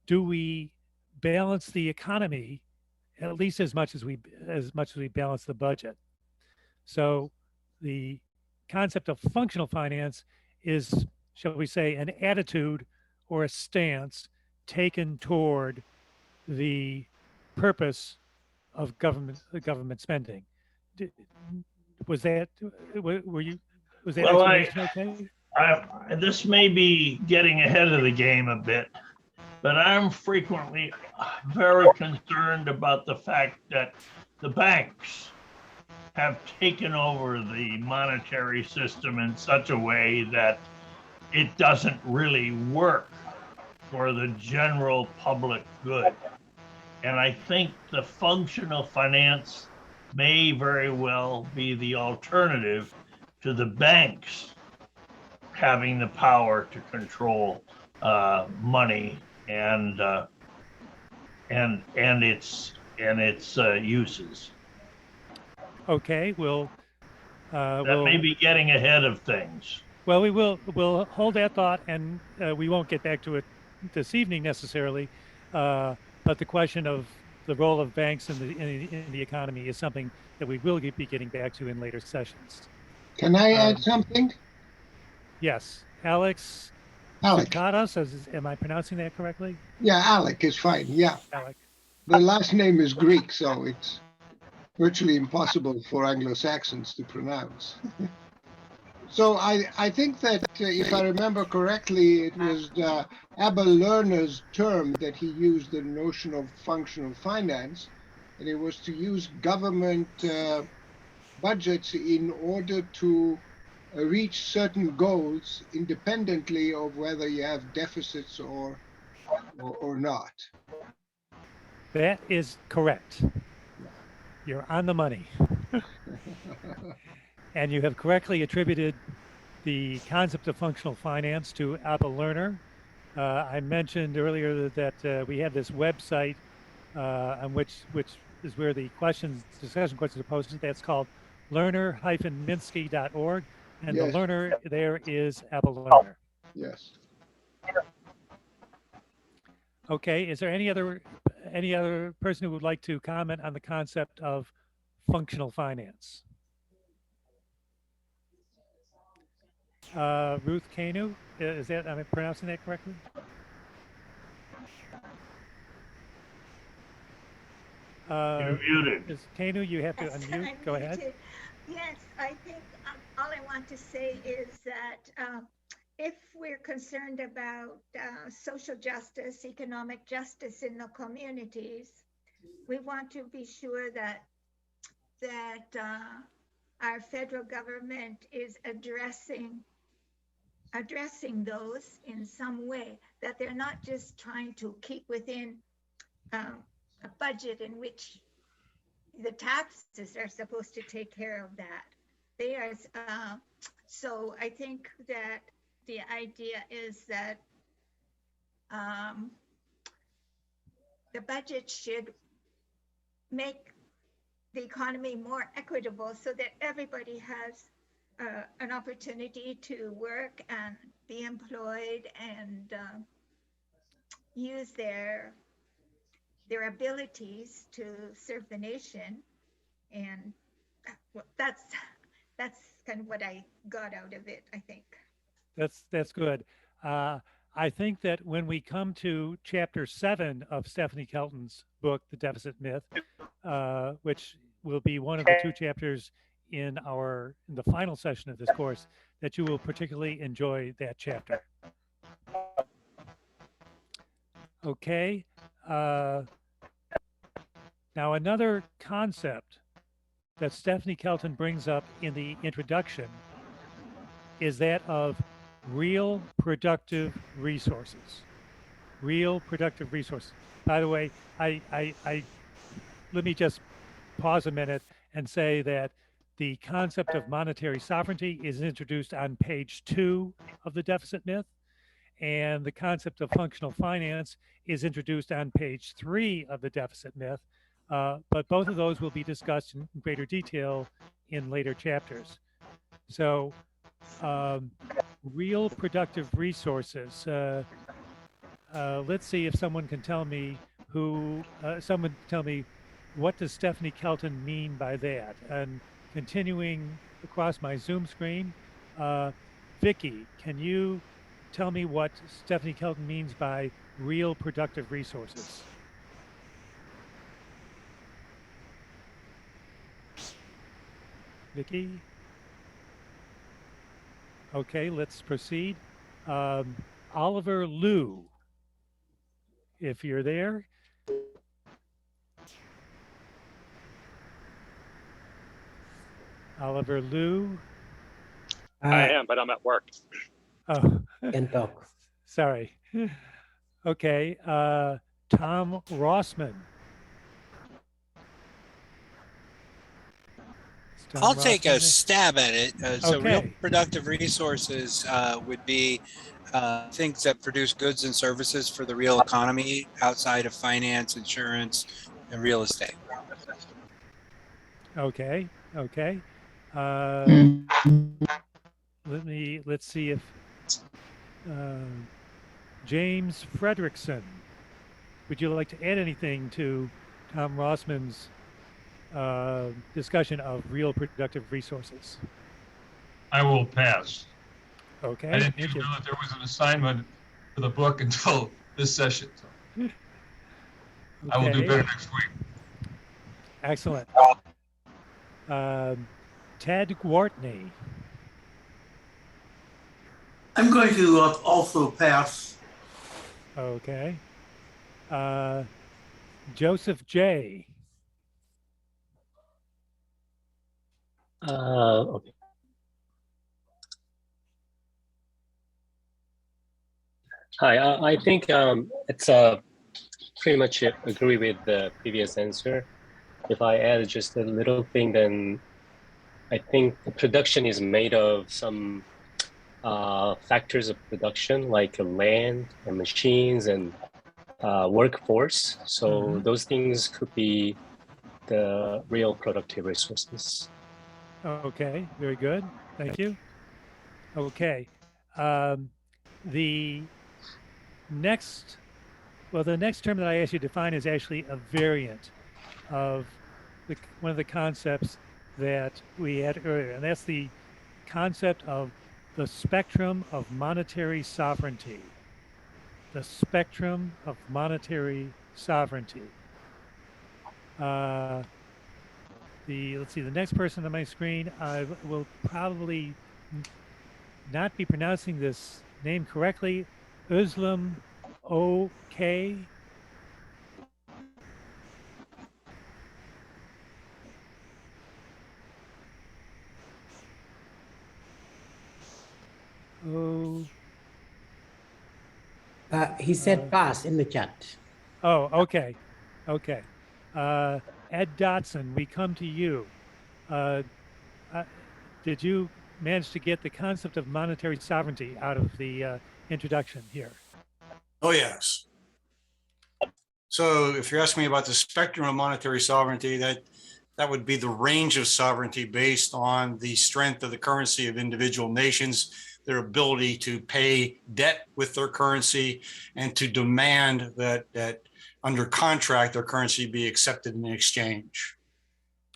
do we balance the economy at least as much as we balance the budget. So the concept of functional finance is, shall we say, an attitude or a stance taken toward the purpose of government spending. Was that were you was that Well, explanation okay? this may be getting ahead of the game a bit, but I'm frequently very concerned about the fact that the banks have taken over the monetary system in such a way that it doesn't really work for the general public good. And I think the functional finance may very well be the alternative to the banks having the power to control money and its uses. Okay, That may be getting ahead of things. Well, we'll hold that thought, and we won't get back to it this evening necessarily. But the question of the role of banks in the economy is something that we will be getting back to in later sessions. Can I add something? Yes, Alex Alec. Tsoukalos, am I pronouncing that correctly? Yeah, Alec is fine. Yeah. Alec. The last name is Greek, so it's virtually impossible for Anglo-Saxons to pronounce. So I think that if I remember correctly, it was Abel Lerner's term that he used, the notion of functional finance, and it was to use government budgets in order to reach certain goals independently of whether you have deficits or not. That is correct. You're on the money. And you have correctly attributed the concept of functional finance to Abel Lerner. I mentioned earlier that we have this website on which is where the discussion questions are posted. That's called lerner-minsky.org, and Yes. the learner there is Abel Lerner. Yes. Okay, is there any other person who would like to comment on the concept of functional finance? Ruth Kanu, am I pronouncing that correctly? You're muted. Ms. Kanu, you have to Yes, unmute. I'm Go ahead. muted. Yes, I think all I want to say is that if we're concerned about social justice, economic justice in the communities, we want to be sure that our federal government is addressing addressing those in some way, that they're not just trying to keep within a budget in which the taxes are supposed to take care of that. They are, so I think that the idea is that the budget should make the economy more equitable so that everybody has an opportunity to work and be employed and use their abilities to serve the nation. And that's kind of what I got out of it, I think. That's good. I think that when we come to chapter 7 of Stephanie Kelton's book, The Deficit Myth, which will be one of the 2 chapters in the final session of this course, that you will particularly enjoy that chapter. Okay. Now another concept that Stephanie Kelton brings up in the introduction is that of real productive resources. Real productive resources. By the way, let me just pause a minute and say that the concept of monetary sovereignty is introduced on page 2 of the Deficit Myth, and the concept of functional finance is introduced on page 3 of the Deficit Myth. But both of those will be discussed in greater detail in later chapters. So, real productive resources. Let's see if someone can tell me what does Stephanie Kelton mean by that? And continuing across my Zoom screen, Vicky, can you tell me what Stephanie Kelton means by real productive resources? Vicky? Okay, let's proceed. Oliver Liu, if you're there. Oliver Liu. I am, but I'm at work. Oh, Can talk. sorry. Okay, Tom Rossman. I'll take a Rossman. stab at it. So real Okay. productive resources would be things that produce goods and services for the real economy outside of finance, insurance, and real estate. Okay, okay. Let's see if James Frederickson, would you like to add anything to Tom Rossman's discussion of real productive resources? I will pass. Okay. I didn't even know that there was an assignment for the book until this session. So Okay. I will do better next week. Excellent. Ted Gwartney. I'm going to also pass. Okay. Joseph J. Okay. Hi, I think it's pretty much agree with the previous answer. If I add just a little thing, then I think the production is made of some factors of production like land and machines and workforce. So those things could be the real productive resources. Okay, very good. Thank you. Okay. The next term that I asked you to define is actually a variant of one of the concepts that we had earlier, and that's the concept of the spectrum of monetary sovereignty. The spectrum of monetary sovereignty. Let's see, the next person on my screen, I will probably not be pronouncing this name correctly. Özlem O.K. Oh, He said pass in the chat. oh, okay. Okay. Ed Dotson, we come to you. Uh, did you manage to get the concept of monetary sovereignty out of the introduction here? Oh, yes. So if you're asking me about the spectrum of monetary sovereignty, that would be the range of sovereignty based on the strength of the currency of individual nations, their ability to pay debt with their currency, and to demand that under contract their currency be accepted in exchange.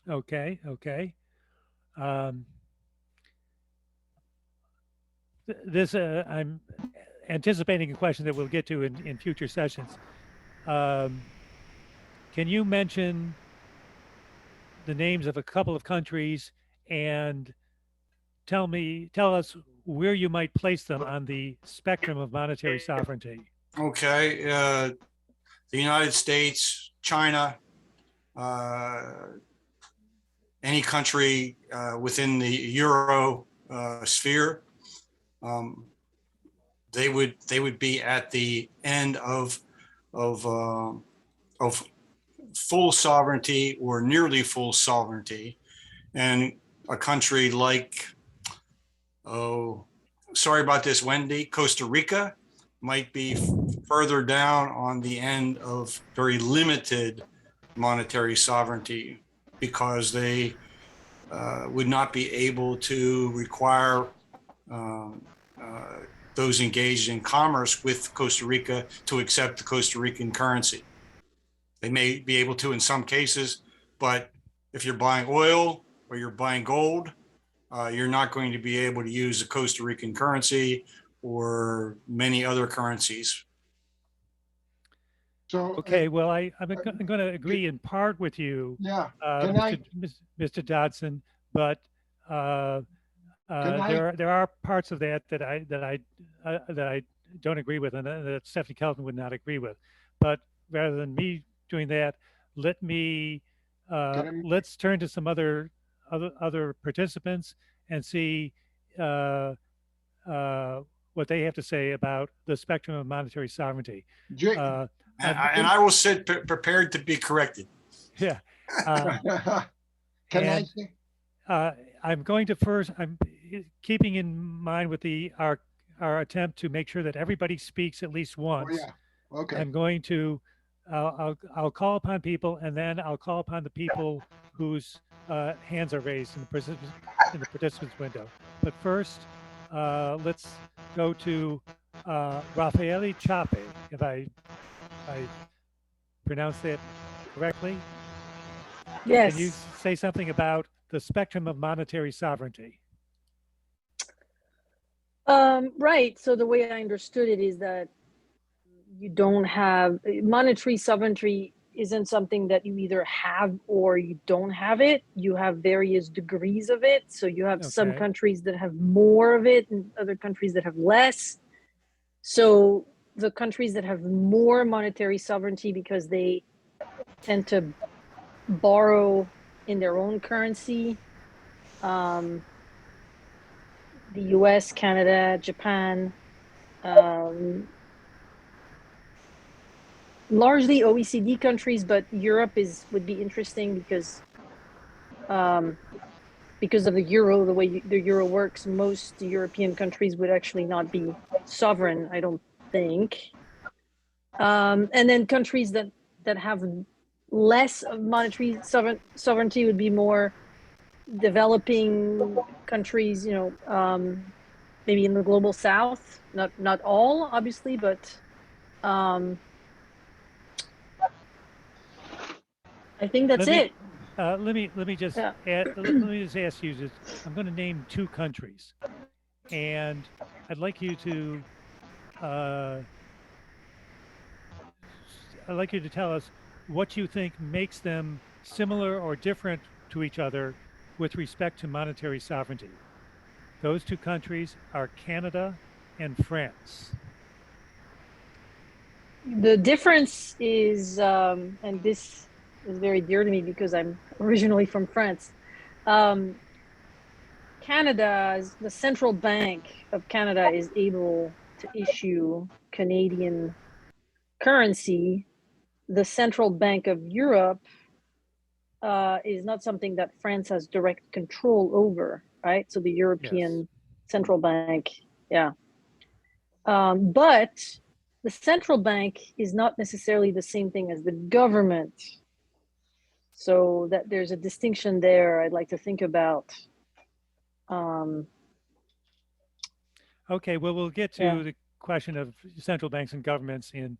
Okay, okay. This I'm anticipating a question that we'll get to in future sessions. Can you mention the names of a couple of countries and tell us where you might place them on the spectrum of monetary sovereignty? Okay, the United States, China, any country within the Euro sphere, they would be at the end of full sovereignty or nearly full sovereignty, and a country like, oh, sorry about this, Wendy, Costa Rica might be further down on the end of very limited monetary sovereignty, because they would not be able to require those engaged in commerce with Costa Rica to accept the Costa Rican currency. They may be able to in some cases, but if you're buying oil or you're buying gold, you're not going to be able to use the Costa Rican currency or many other currencies. So, okay, well, I'm going to agree in part with you, yeah, Mr. Dodson, but there are parts of that I don't agree with, and that Stephanie Kelton would not agree with. But rather than me doing that, let's turn to some other participants and see what they have to say about the spectrum of monetary sovereignty. And I will sit prepared to be corrected. Yeah. Can I say? I'm going to first. I'm keeping in mind with our attempt to make sure that everybody speaks at least once. Oh, yeah. Okay. I'm going to. I'll call upon people, and then I'll call upon the people whose hands are raised in the participants window. But first, let's go to Raffaele Chape, if I pronounce that correctly. Yes. Can you say something about the spectrum of monetary sovereignty? Right. So the way I understood it is that you don't have monetary sovereignty isn't something that you either have or you don't have it. You have various degrees of it. So you have some countries that have more of it and other countries that have less. So the countries that have more monetary sovereignty because they tend to borrow in their own currency, the US, Canada, Japan, largely OECD countries, but Europe would be interesting because of the euro, the way the euro works. Most European countries would actually not be sovereign, I don't think. And then countries that have less of monetary sovereignty would be more developing countries, maybe in the global south, not all obviously, but I think that's it. Let me just add, let me just ask you this. I'm going to name two countries, and I'd like you to tell us what you think makes them similar or different to each other with respect to monetary sovereignty. Those two countries are Canada and France. The difference is, and this is very dear to me because I'm originally from France. the central bank of Canada is able to issue Canadian currency. The central bank of Europe is not something that France has direct control over, right? So the European Yes. Central Bank, yeah. But the central bank is not necessarily the same thing as the government. So that there's a distinction there I'd like to think about. Okay, well, we'll get to Yeah. the question of central banks and governments in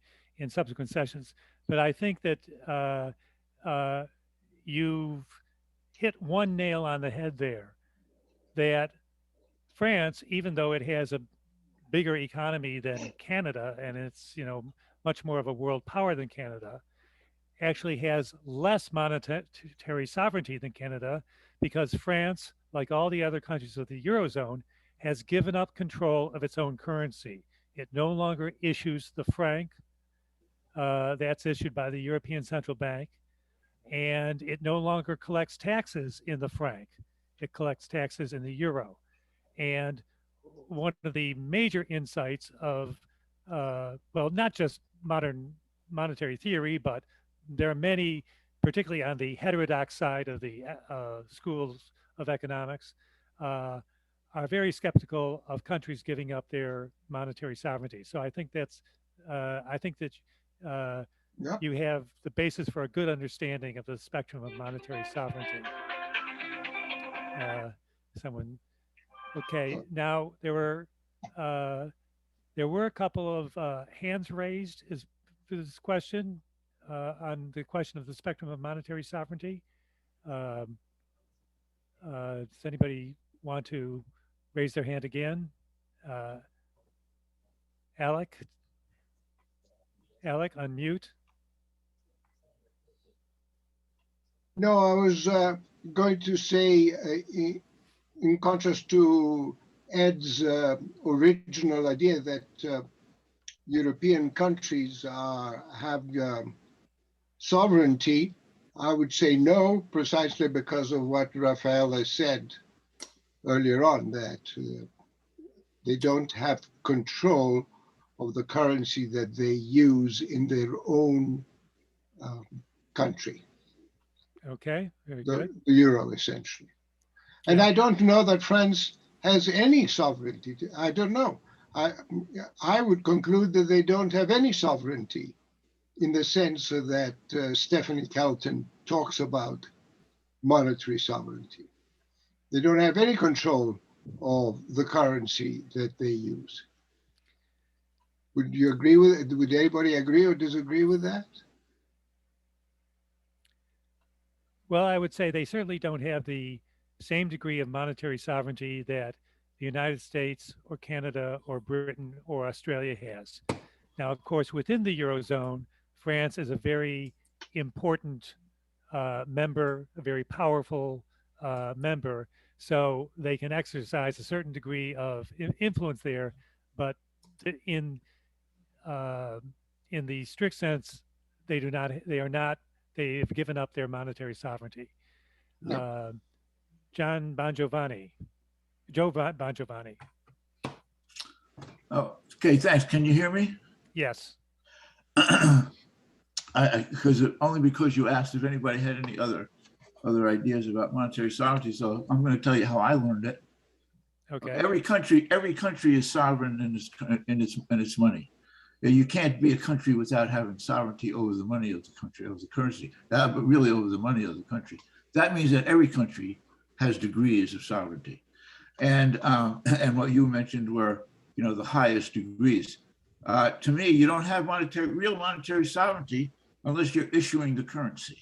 subsequent sessions, but I think that you've hit one nail on the head there. That France, even though it has a bigger economy than Canada, and it's much more of a world power than Canada, actually has less monetary sovereignty than Canada because France, like all the other countries of the Eurozone, has given up control of its own currency. It no longer issues the franc that's issued by the European Central Bank, and it no longer collects taxes in the franc. It collects taxes in the euro. And one of the major insights of, well, not just modern monetary theory, but there are many, particularly on the heterodox side of the schools of economics, are very skeptical of countries giving up their monetary sovereignty. So I think I think that you have the basis for a good understanding of the spectrum of monetary sovereignty. Someone, okay. Now there were a couple of hands raised for this question on the question of the spectrum of monetary sovereignty. Does anybody want to raise their hand again? Alec, unmute. No, I was going to say, in contrast to Ed's original idea that European countries have sovereignty, I would say no, precisely because of what Raphael has said earlier on, that they don't have control of the currency that they use in their own country. Okay, very good. The euro, essentially. And I don't know that France has any sovereignty. I don't know. I would conclude that they don't have any sovereignty in the sense that Stephanie Kelton talks about monetary sovereignty. They don't have any control of the currency that they use. Would you agree with it? Would anybody agree or disagree with that? Well, I would say they certainly don't have the same degree of monetary sovereignty that the United States or Canada or Britain or Australia has. Now, of course, within the Eurozone, France is a very important member, a very powerful member, so they can exercise a certain degree of influence there, but in the strict sense, they have given up their monetary sovereignty. Yep. Joe Bongiovanni. Oh, okay, thanks. Can you hear me? Yes. Only because you asked if anybody had any other ideas about monetary sovereignty. So I'm going to tell you how I learned it. Okay. Every country is sovereign in its money. You can't be a country without having sovereignty over the money of the country, over the currency, but really over the money of the country. That means that every country has degrees of sovereignty, and what you mentioned were the highest degrees. To me, you don't have real monetary sovereignty unless you're issuing the currency.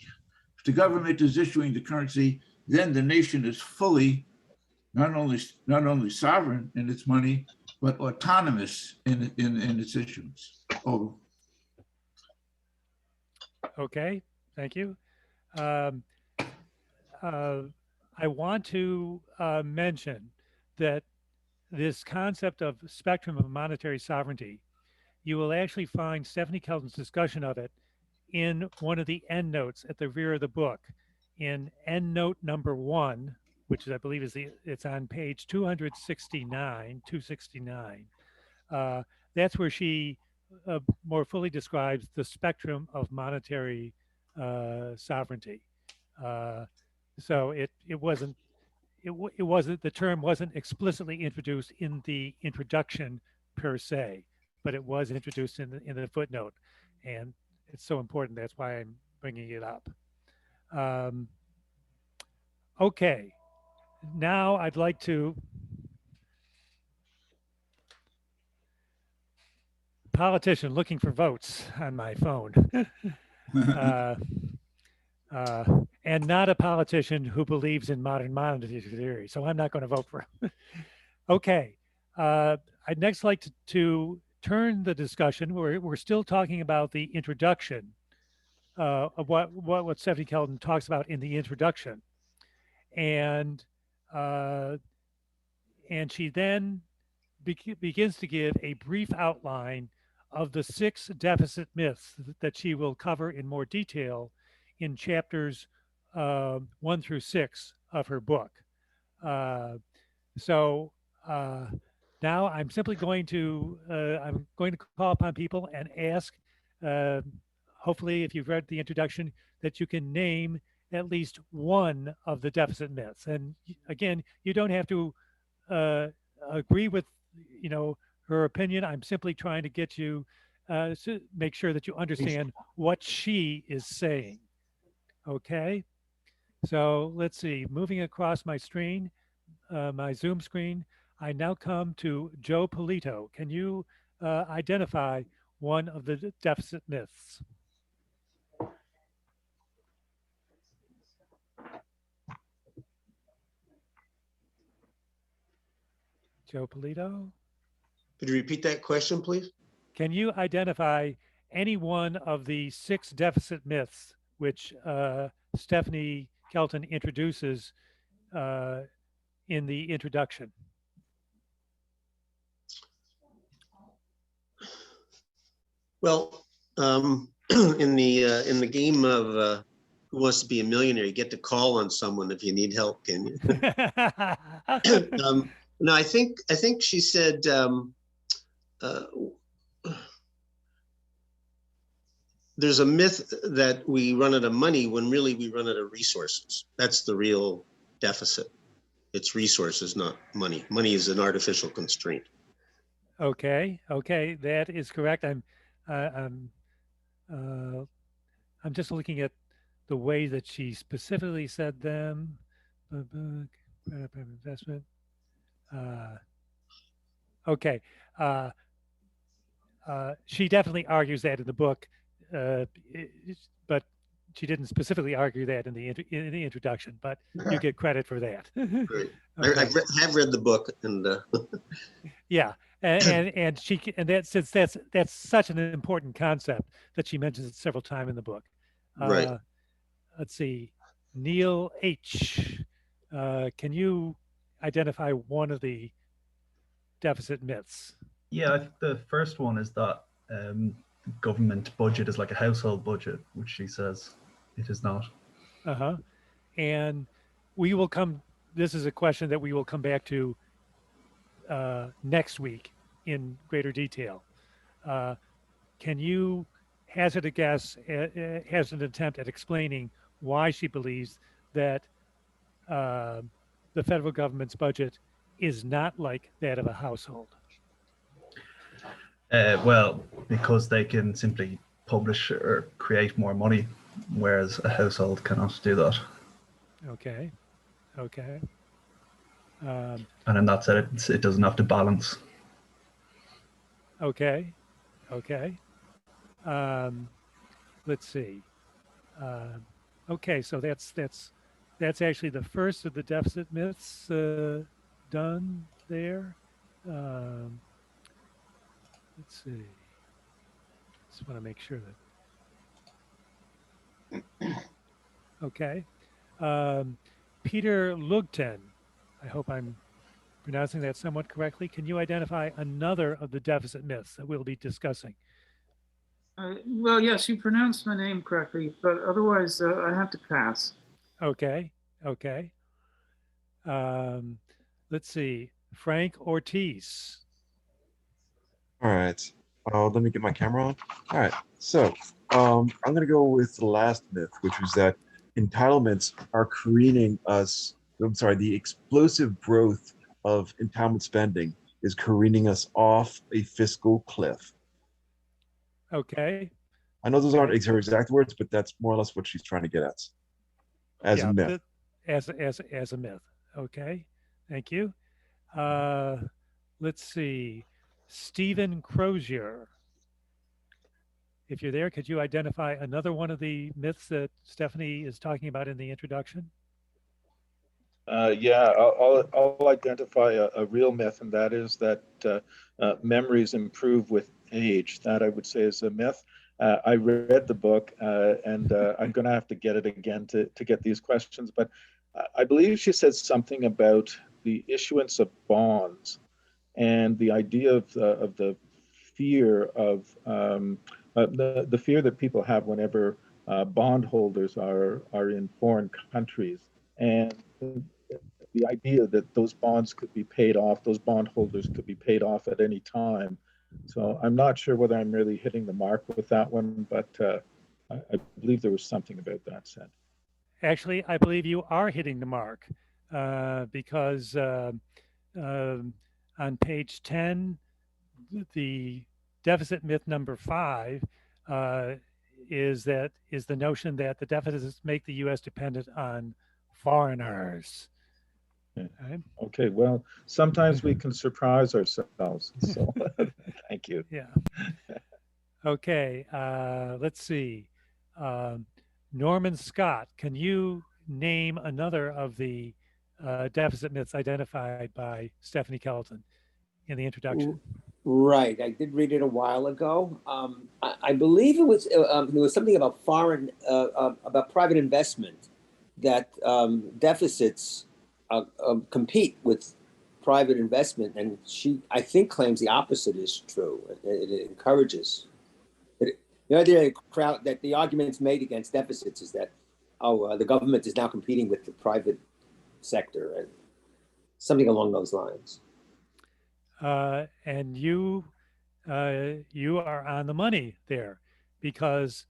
If the government is issuing the currency, then the nation is fully not only sovereign in its money, but autonomous in its issuance. Oh. Okay, thank you. I want to mention that this concept of spectrum of monetary sovereignty, you will actually find Stephanie Kelton's discussion of it in one of the endnotes at the rear of the book. In endnote number 1, which I believe is it's on page 269. That's where she more fully describes the spectrum of monetary sovereignty. So it wasn't the term wasn't explicitly introduced in the introduction per se, but it was introduced in the footnote, and it's so important. That's why I'm bringing it up. Okay, now I'd like to politician looking for votes on my phone. And not a politician who believes in modern monetary theory. So I'm not going to vote for him. Okay. I'd next like to turn the discussion. We're still talking about the introduction of what Stephanie Kelton talks about in the introduction. And she then begins to give a brief outline of the 6 deficit myths that she will cover in more detail in chapters 1 through 6 of her book. So now I'm simply going to call upon people and ask, hopefully if you've read the introduction, that you can name at least one of the deficit myths. And again, you don't have to agree with, her opinion. I'm simply trying to get you to make sure that you understand what she is saying. Okay. So let's see, moving across my screen, my Zoom screen, I now come to Joe Polito. Can you identify one of the deficit myths? Joe Polito? Could you repeat that question, please? Can you identify any one of the 6 deficit myths which Stephanie Kelton introduces in the introduction? Well, in the game of Who Wants to Be a Millionaire, you get to call on someone if you need help, can you? No, I think she said there's a myth that we run out of money when really we run out of resources. That's the real deficit. It's resources, not money. Money is an artificial constraint. Okay, that is correct. I'm just looking at the way that she specifically said them. Investment. Okay. She definitely argues that in the book, but she didn't specifically argue that in the introduction. But you get credit for that. Right. Okay. I have read the book, and yeah, and since that's such an important concept that she mentions it several times in the book. Right. Let's see, Neil H. Can you identify one of the deficit myths? Yeah, I think the first one is that government budget is like a household budget, which she says it is not. And we will come, this is a question that we will come back to next week in greater detail. Can you hazard a guess, hazard an attempt at explaining why she believes that the federal government's budget is not like that of a household? Well, because they can simply publish or create more money, whereas a household cannot do that. Okay. And in that sense, it doesn't have to balance. Okay. Let's see. Okay, so that's actually the first of the deficit myths done there. Let's see. Just want to make sure that. Okay. Peter Lugten. I hope I'm pronouncing that somewhat correctly. Can you identify another of the deficit myths that we'll be discussing? Well, yes, you pronounced my name correctly, but otherwise I have to pass. Okay. Let's see, Frank Ortiz. All right. Let me get my camera on. All right. So I'm going to go with the last myth, which was that entitlements are careening us. I'm sorry, the explosive growth of entitlement spending is careening us off a fiscal cliff. Okay. I know those aren't her exact words, but that's more or less what she's trying to get at as a myth. As a myth. Okay. Thank you. Let's see. Stephen Crozier. If you're there, could you identify another one of the myths that Stephanie is talking about in the introduction? Yeah, I'll identify a real myth, and that is that memories improve with age. That I would say is a myth. I read the book, and I'm going to have to get it again to get these questions. But I believe she said something about the issuance of bonds and the idea of the fear of the fear that people have whenever bondholders are in foreign countries, and the idea that those bonds could be paid off, those bondholders could be paid off at any time. So I'm not sure whether I'm really hitting the mark with that one, but I believe there was something about that said. Actually, I believe you are hitting the mark because on page 10, the deficit myth number 5 is the notion that the deficits make the U.S. dependent on foreigners. Okay, well, sometimes we can surprise ourselves. So thank you. Yeah. Okay, let's see. Norman Scott, can you name another of the deficit myths identified by Stephanie Kelton in the introduction? Right, I did read it a while ago. I believe it was something about about private investment, that deficits compete with private investment, and she, I think, claims the opposite is true. It encourages. The idea that the arguments made against deficits is that the government is now competing with the private sector, and something along those lines. And you are on the money there, because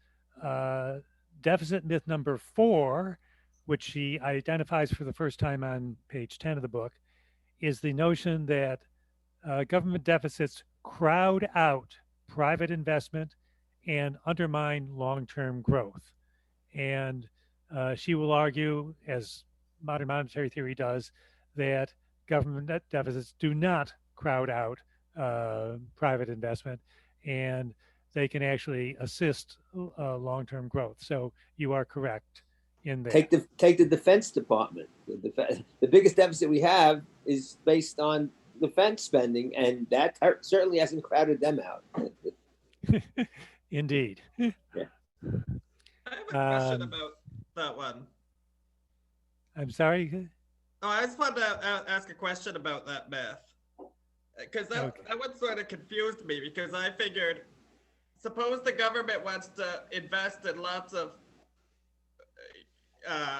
deficit myth number 4, which she identifies for the first time on page 10 of the book, is the notion that government deficits crowd out private investment and undermine long-term growth. And she will argue, as modern monetary theory does, that government deficits do not crowd out private investment, and they can actually assist long-term growth. So you are correct in that. Take the Defense Department. The biggest deficit we have is based on defense spending, and that certainly hasn't crowded them out. Indeed. Yeah. I have a question about that one. I'm sorry? Oh, I just wanted to ask a question about that myth. Because that one sort of confused me, because I figured, suppose the government wants to invest in lots of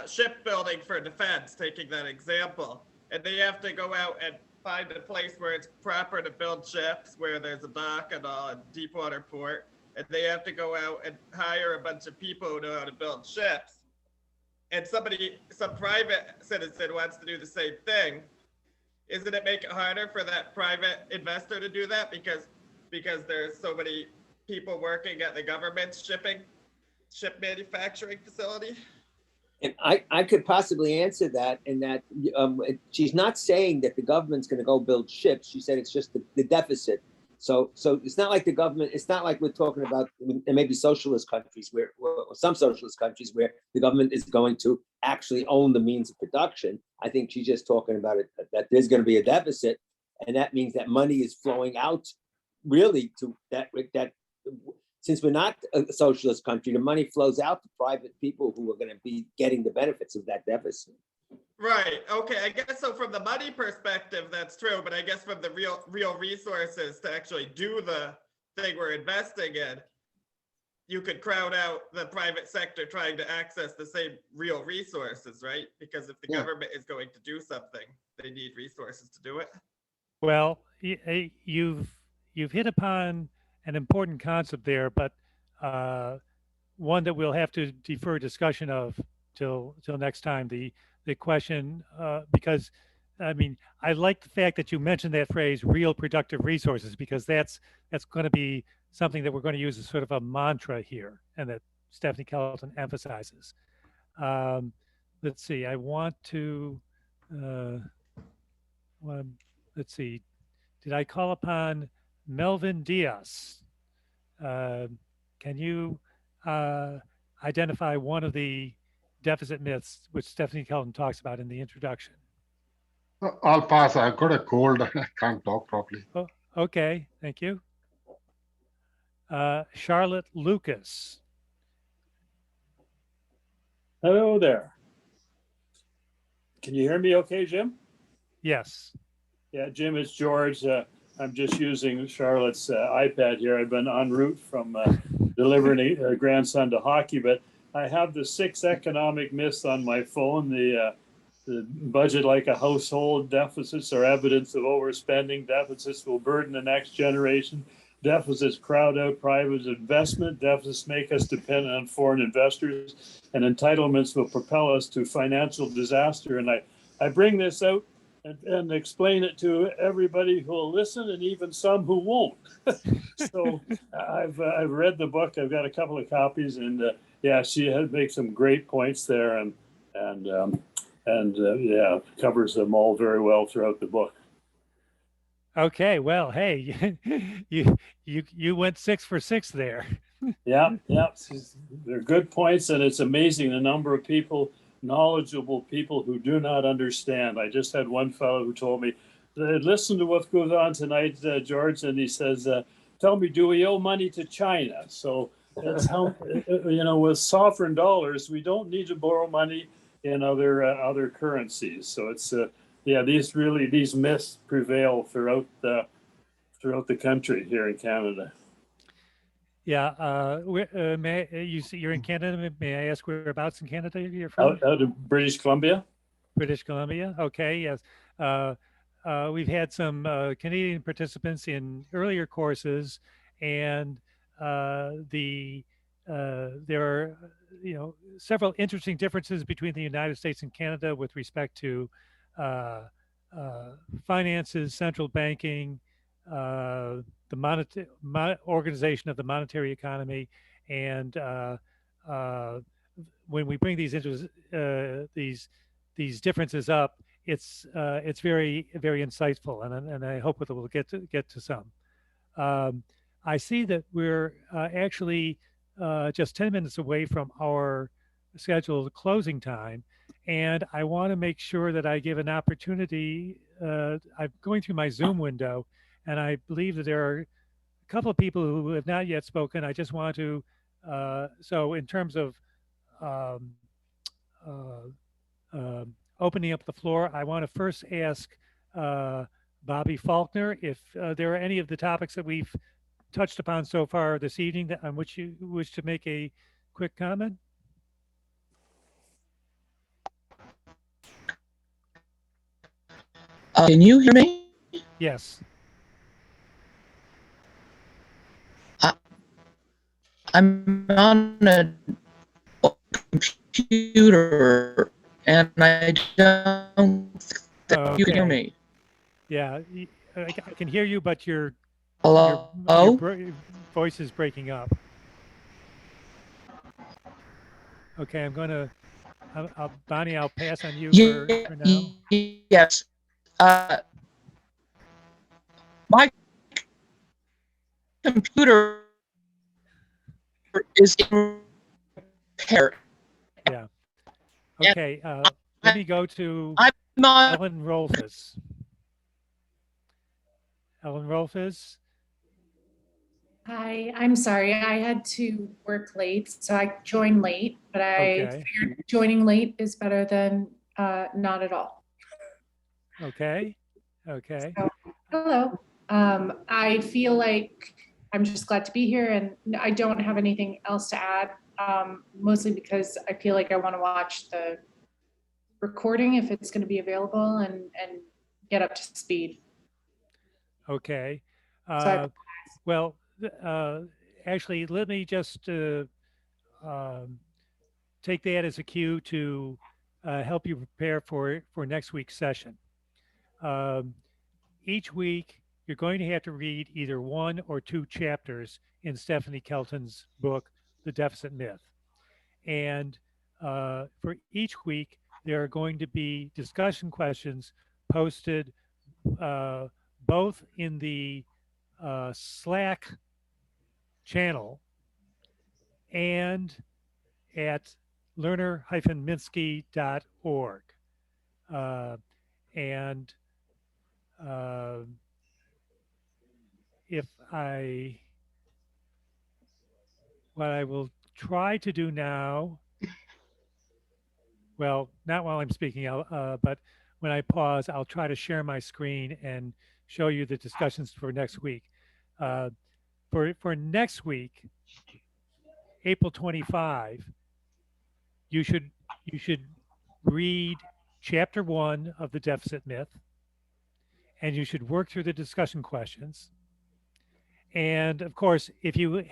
shipbuilding for defense, taking that example, and they have to go out and find a place where it's proper to build ships, where there's a dock and all, and Deepwater Port, and they have to go out and hire a bunch of people who know how to build ships. And some private citizen wants to do the same thing. Isn't it make it harder for that private investor to do that because there's so many people working at the government's ship manufacturing facility? And I could possibly answer that in that she's not saying that the government's going to go build ships. She said it's just the deficit. So it's not like the government, it's not like we're talking about maybe socialist countries or some socialist countries where the government is going to actually own the means of production. I think she's just talking about it, that there's going to be a deficit, and that means that money is flowing out really to that since we're not a socialist country, the money flows out to private people who are going to be getting the benefits of that deficit. Right. Okay. I guess so. From the money perspective, that's true. But I guess from the real resources to actually do the thing we're investing in, you could crowd out the private sector trying to access the same real resources, right? Because if the government is going to do something, they need resources to do it. Well, you've hit upon an important concept there, but one that we'll have to defer discussion of till next time. The question, because I mean, I like the fact that you mentioned that phrase "real productive resources," because that's going to be something that we're going to use as sort of a mantra here, and that Stephanie Kelton emphasizes. Let's see. I want to. Let's see. Did I call upon Melvin Diaz? Can you identify one of the deficit myths which Stephanie Kelton talks about in the introduction? I'll pass. I've got a cold and I can't talk properly. Oh, okay, thank you. Charlotte Lucas. Hello there. Can you hear me okay, Jim? Yes. Yeah, Jim, it's George. I'm just using Charlotte's iPad here. I've been en route from delivering a grandson to hockey, but I have the 6 economic myths on my phone. The budget like a household, deficits are evidence of overspending, deficits will burden the next generation, deficits crowd out private investment, deficits make us dependent on foreign investors, and entitlements will propel us to financial disaster. And I bring this out and explain it to everybody who will listen and even some who won't. So I've read the book. I've got a couple of copies, and yeah, she makes some great points there, and yeah, covers them all very well throughout the book. Okay, well, hey, you went 6 for 6 there. Yeah, they're good points, and it's amazing the number of people, knowledgeable people, who do not understand. I just had one fellow who told me, listen to what goes on tonight, George, and he says, tell me, do we owe money to China? So that's how, with sovereign dollars, we don't need to borrow money in other currencies. So it's yeah, these myths prevail throughout the country here in Canada. Yeah, you're in Canada. May I ask whereabouts in Canada you're from? Out of British Columbia. British Columbia. Okay. Yes. We've had some Canadian participants in earlier courses, and there are several interesting differences between the United States and Canada with respect to finances, central banking, the organization of the monetary economy, and when we bring these these differences up, it's very insightful, and I hope that we'll get to some. I see that we're actually just 10 minutes away from our scheduled closing time, and I want to make sure that I give an opportunity. I'm going through my Zoom window, and I believe that there are a couple of people who have not yet spoken. I just want to, so in terms of opening up the floor, I want to first ask Bobby Faulkner if there are any of the topics that we've touched upon so far this evening on which you wish to make a quick comment. Can you hear me? Yes. I'm on a computer and I don't think you can hear me. Yeah, I can hear you, but your voice is breaking up. Okay, I'm going to, Bonnie, I'll pass on you for now. Yes. My computer is in repair. Yeah. Okay. Let me go to Ellen Rolfes. Ellen Rolfes. Hi, I'm sorry. I had to work late, so I joined late, but I figured joining late is better than not at all. Okay. Okay. So, hello. I feel like I'm just glad to be here, and I don't have anything else to add, mostly because I feel like I want to watch the recording if it's going to be available and get up to speed. Okay. So Well, actually, let me just um, take that as a cue to help you prepare for next week's session. Um, each week, you're going to have to read either one or two chapters in Stephanie Kelton's book, The Deficit Myth. And for each week, there are going to be discussion questions posted both in the Slack channel and at learner-minsky.org. And if what I will try to do now, well, not while I'm speaking, but when I pause, I'll try to share my screen and show you the discussions for next week. For next week, April 25, you should read chapter 1 of the deficit myth, and you should work through the discussion questions. And of course, if you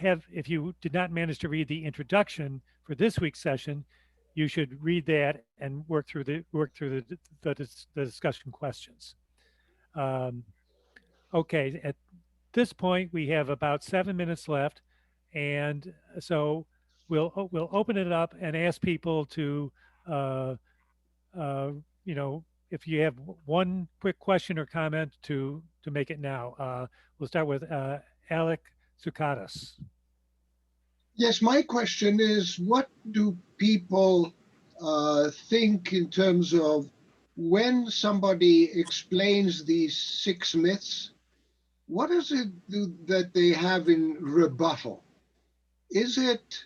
did not manage to read the introduction for this week's session, you should read that and work through the discussion questions. Okay, at this point, we have about 7 minutes left, and so we'll open it up and ask people to, you know, if you have one quick question or comment to make it now. We'll start with Alec Zukatis. Yes, my question is, what do people think in terms of when somebody explains these 6 myths, what is it that they have in rebuttal? Is it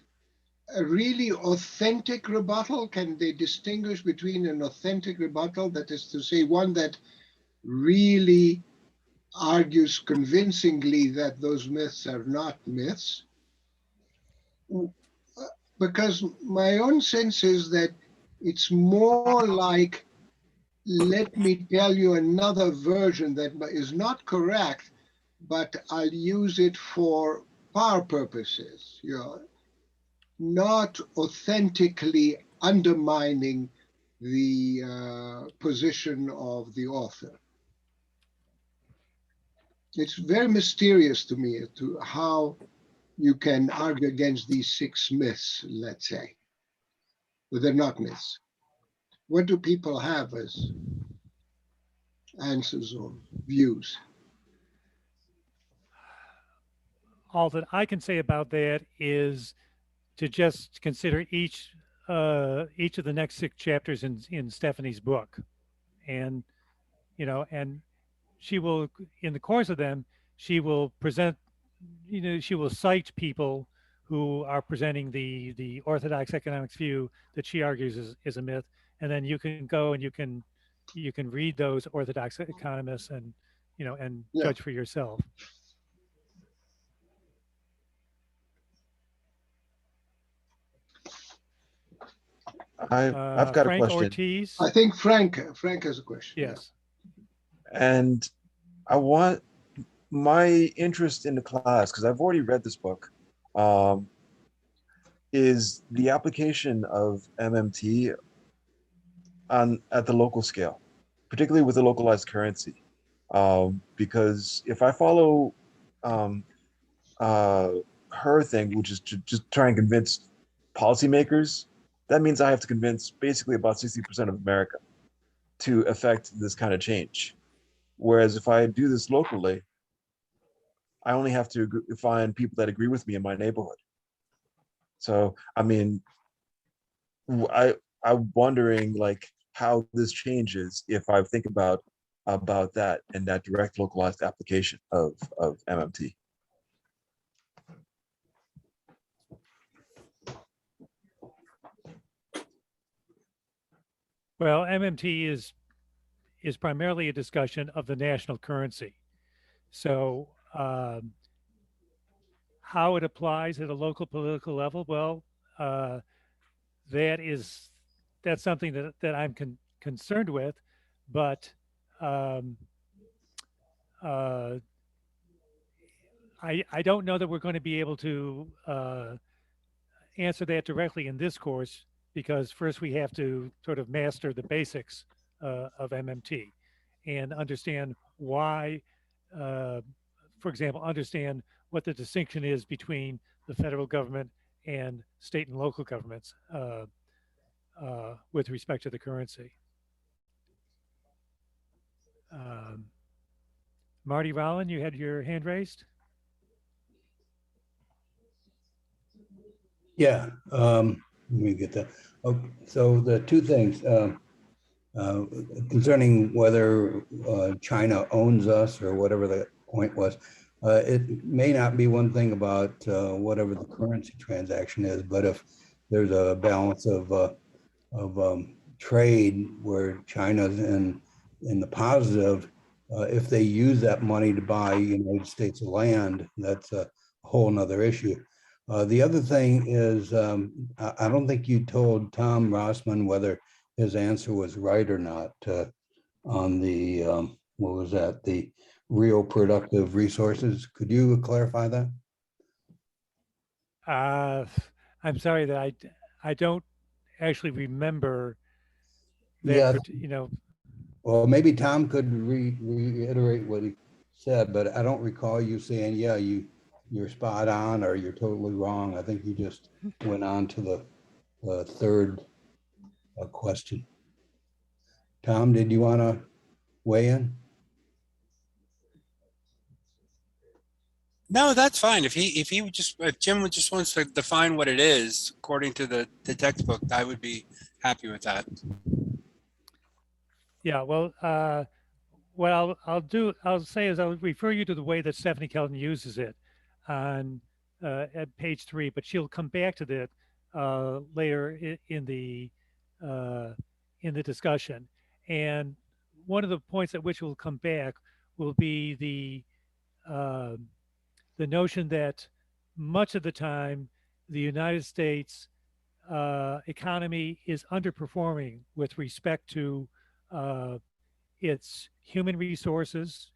a really authentic rebuttal? Can they distinguish between an authentic rebuttal, that is to say, one that really argues convincingly that those myths are not myths? Because my own sense is that it's more like, let me tell you another version that is not correct, but I'll use it for power purposes, you know, not authentically undermining the position of the author. It's very mysterious to me to how you can argue against these 6 myths, let's say, but they're not myths. What do people have as answers or views? All that I can say about that is to just consider each of the next 6 chapters in Stephanie's book, and you know, and she will, in the course of them, she will present, you know, she will cite people who are presenting the orthodox economics view that she argues is a myth, and then you can go and you can read those orthodox economists and, you know, and judge for yourself. I've got Frank a question. Ortiz. I think Frank has a question. Yes. Yeah. And I want my interest in the class, because I've already read this book, is the application of MMT at the local scale, particularly with a localized currency. Because if I follow her thing, which is to just try and convince policymakers, that means I have to convince basically about 60% of America to affect this kind of change. Whereas if I do this locally, I only have to find people that agree with me in my neighborhood. So, I mean, I'm wondering like how this changes if I think about that and that direct localized application of MMT. Well, MMT is primarily a discussion of the national currency. So how it applies at a local political level, well, that's something that I'm concerned with, but um, uh, I don't know that we're going to be able to answer that directly in this course, because first we have to sort of master the basics of MMT and understand why, uh, for example, understand what the distinction is between the federal government and state and local governments with respect to the currency. Um, Marty Rowland, you had your hand raised. Yeah, let me get that. Okay, so the two things uh, concerning whether China owns us or whatever the point was. It may not be one thing about whatever the currency transaction is, but if there's a balance of trade where China's in the positive, if they use that money to buy United States land, that's a whole nother issue. The other thing is, I don't think you told Tom Rossman whether his answer was right or not on the, what was that? The real productive resources. Could you clarify that? I'm sorry that I don't actually remember that, Yeah. you know. Well, maybe Tom could reiterate what he said, but I don't recall you saying, yeah, you're spot on or you're totally wrong. I think you just went on to the third question. Tom, did you want to weigh in? No, that's fine. If Jim just wants to define what it is according to the textbook, I would be happy with that. Yeah, well, what I'll say is I'll refer you to the way that Stephanie Kelton uses it on at page 3, but she'll come back to that later in the discussion. And one of the points at which we'll come back will be the notion that much of the time the United States economy is underperforming with respect to its human resources,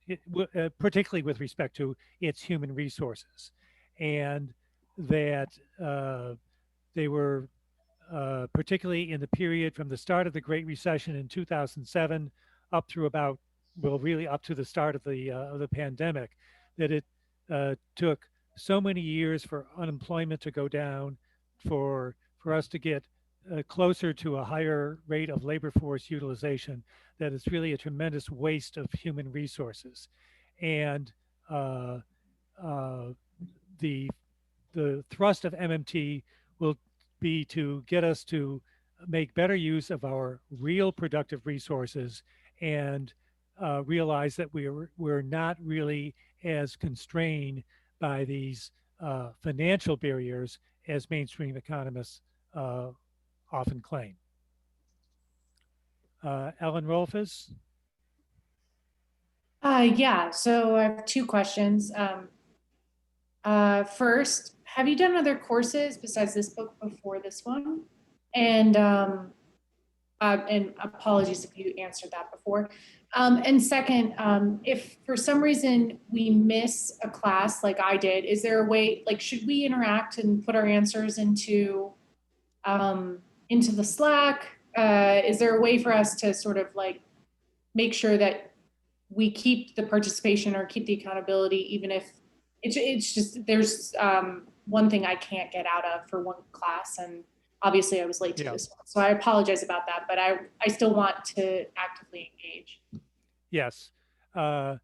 particularly with respect to its human resources, and that they were particularly in the period from the start of the Great Recession in 2007 up through about, well, really up to the start of the pandemic, that it took so many years for unemployment to go down, for us to get closer to a higher rate of labor force utilization, that it's really a tremendous waste of human resources. And the thrust of MMT will be to get us to make better use of our real productive resources and realize that we're not really as constrained by these financial barriers as mainstream economists often claim. Ellen Rolfes? Yeah, so I have two questions. First, have you done other courses besides this book before this one? And apologies if you answered that before. And second, if for some reason we miss a class like I did, is there a way, like, should we interact and put our answers into the Slack? Is there a way for us to sort of like make sure that we keep the participation or keep the accountability, even if it's just, there's one thing I can't get out of for one class, and obviously I was late to this one. So I apologize about that, but I still want to actively engage. Yes. Yes,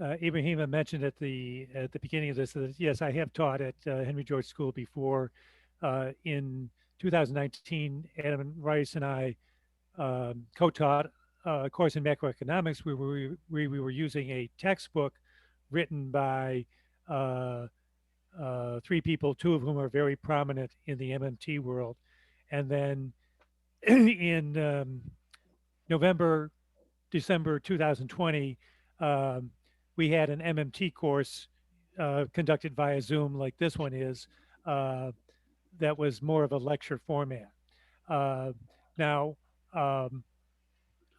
Ibrahima mentioned at the beginning of this that yes, I have taught at Henry George School before. In 2019, Adam Rice and I co-taught a course in macroeconomics where we were using a textbook written by 3 people, 2 of whom are very prominent in the MMT world. And then in November December 2020, we had an MMT course conducted via Zoom like this one is, that was more of a lecture format. Now,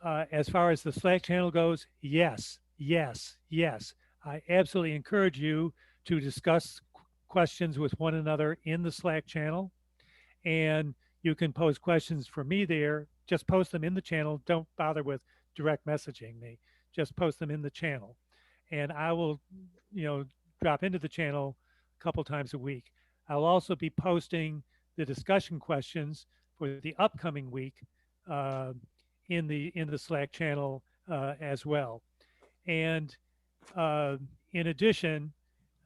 as far as the Slack channel goes, yes, yes, yes. I absolutely encourage you to discuss questions with one another in the Slack channel. And you can pose questions for me there. Just post them in the channel. Don't bother with direct messaging me. Just post them in the channel. And I will, drop into the channel a couple times a week. I'll also be posting the discussion questions for the upcoming week in the Slack channel as well. And in addition,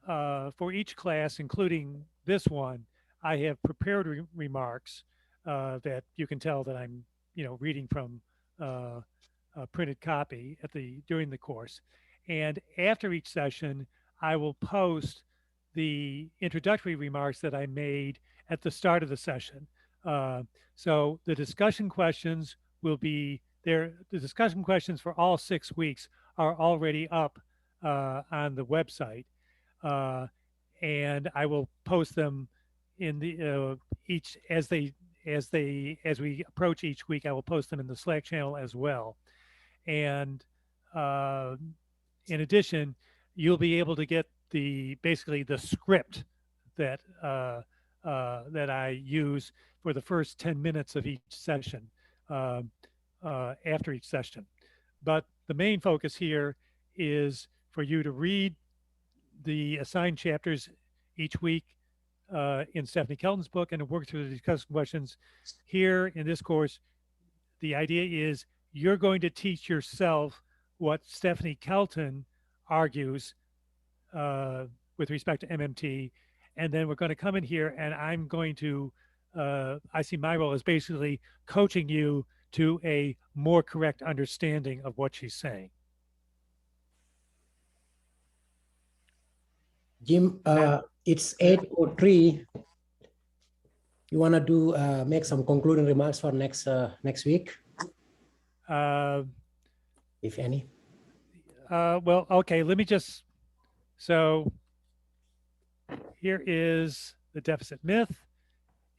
for each class, including this one, I have prepared remarks that you can tell that I'm, reading from a printed copy during the course. And after each session, I will post the introductory remarks that I made at the start of the session. So the discussion questions will be there. The discussion questions for all 6 weeks are already up on the website. And I will post them in the as we approach each week. I will post them in the Slack channel as well. And in addition, you'll be able to get basically the script that that I use for the first 10 minutes of each session after each session. But the main focus here is for you to read the assigned chapters each week in Stephanie Kelton's book and to work through the discussion questions. Here in this course, the idea is you're going to teach yourself what Stephanie Kelton argues with respect to MMT. And then we're going to come in here and I'm going to, I see my role as basically coaching you to a more correct understanding of what she's saying. Jim, it's 8:03. You want to do make some concluding remarks for next week, if any? Well, okay, let me just, so here is the deficit myth,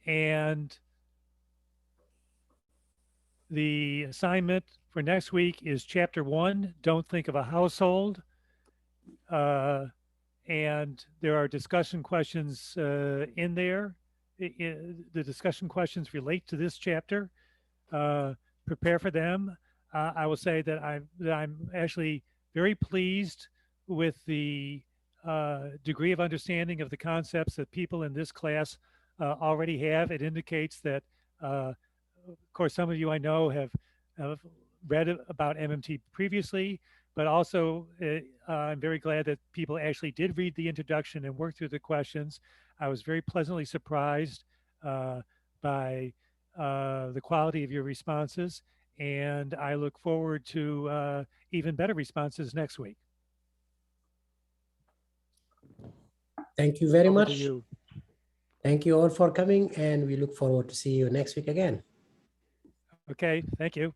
and the assignment for next week is chapter 1, Don't Think of a Household. And there are discussion questions in there. The discussion questions relate to this chapter. Prepare for them. I will say that I'm actually very pleased with the degree of understanding of the concepts that people in this class already have. It indicates that, of course, some of you I know have read about MMT previously, but also I'm very glad that people actually did read the introduction and work through the questions. I was very pleasantly surprised by the quality of your responses, and I look forward to even better responses next week. Thank you very Over much. to you. Thank you all for coming, and we look forward to see you next week again. Okay, thank you.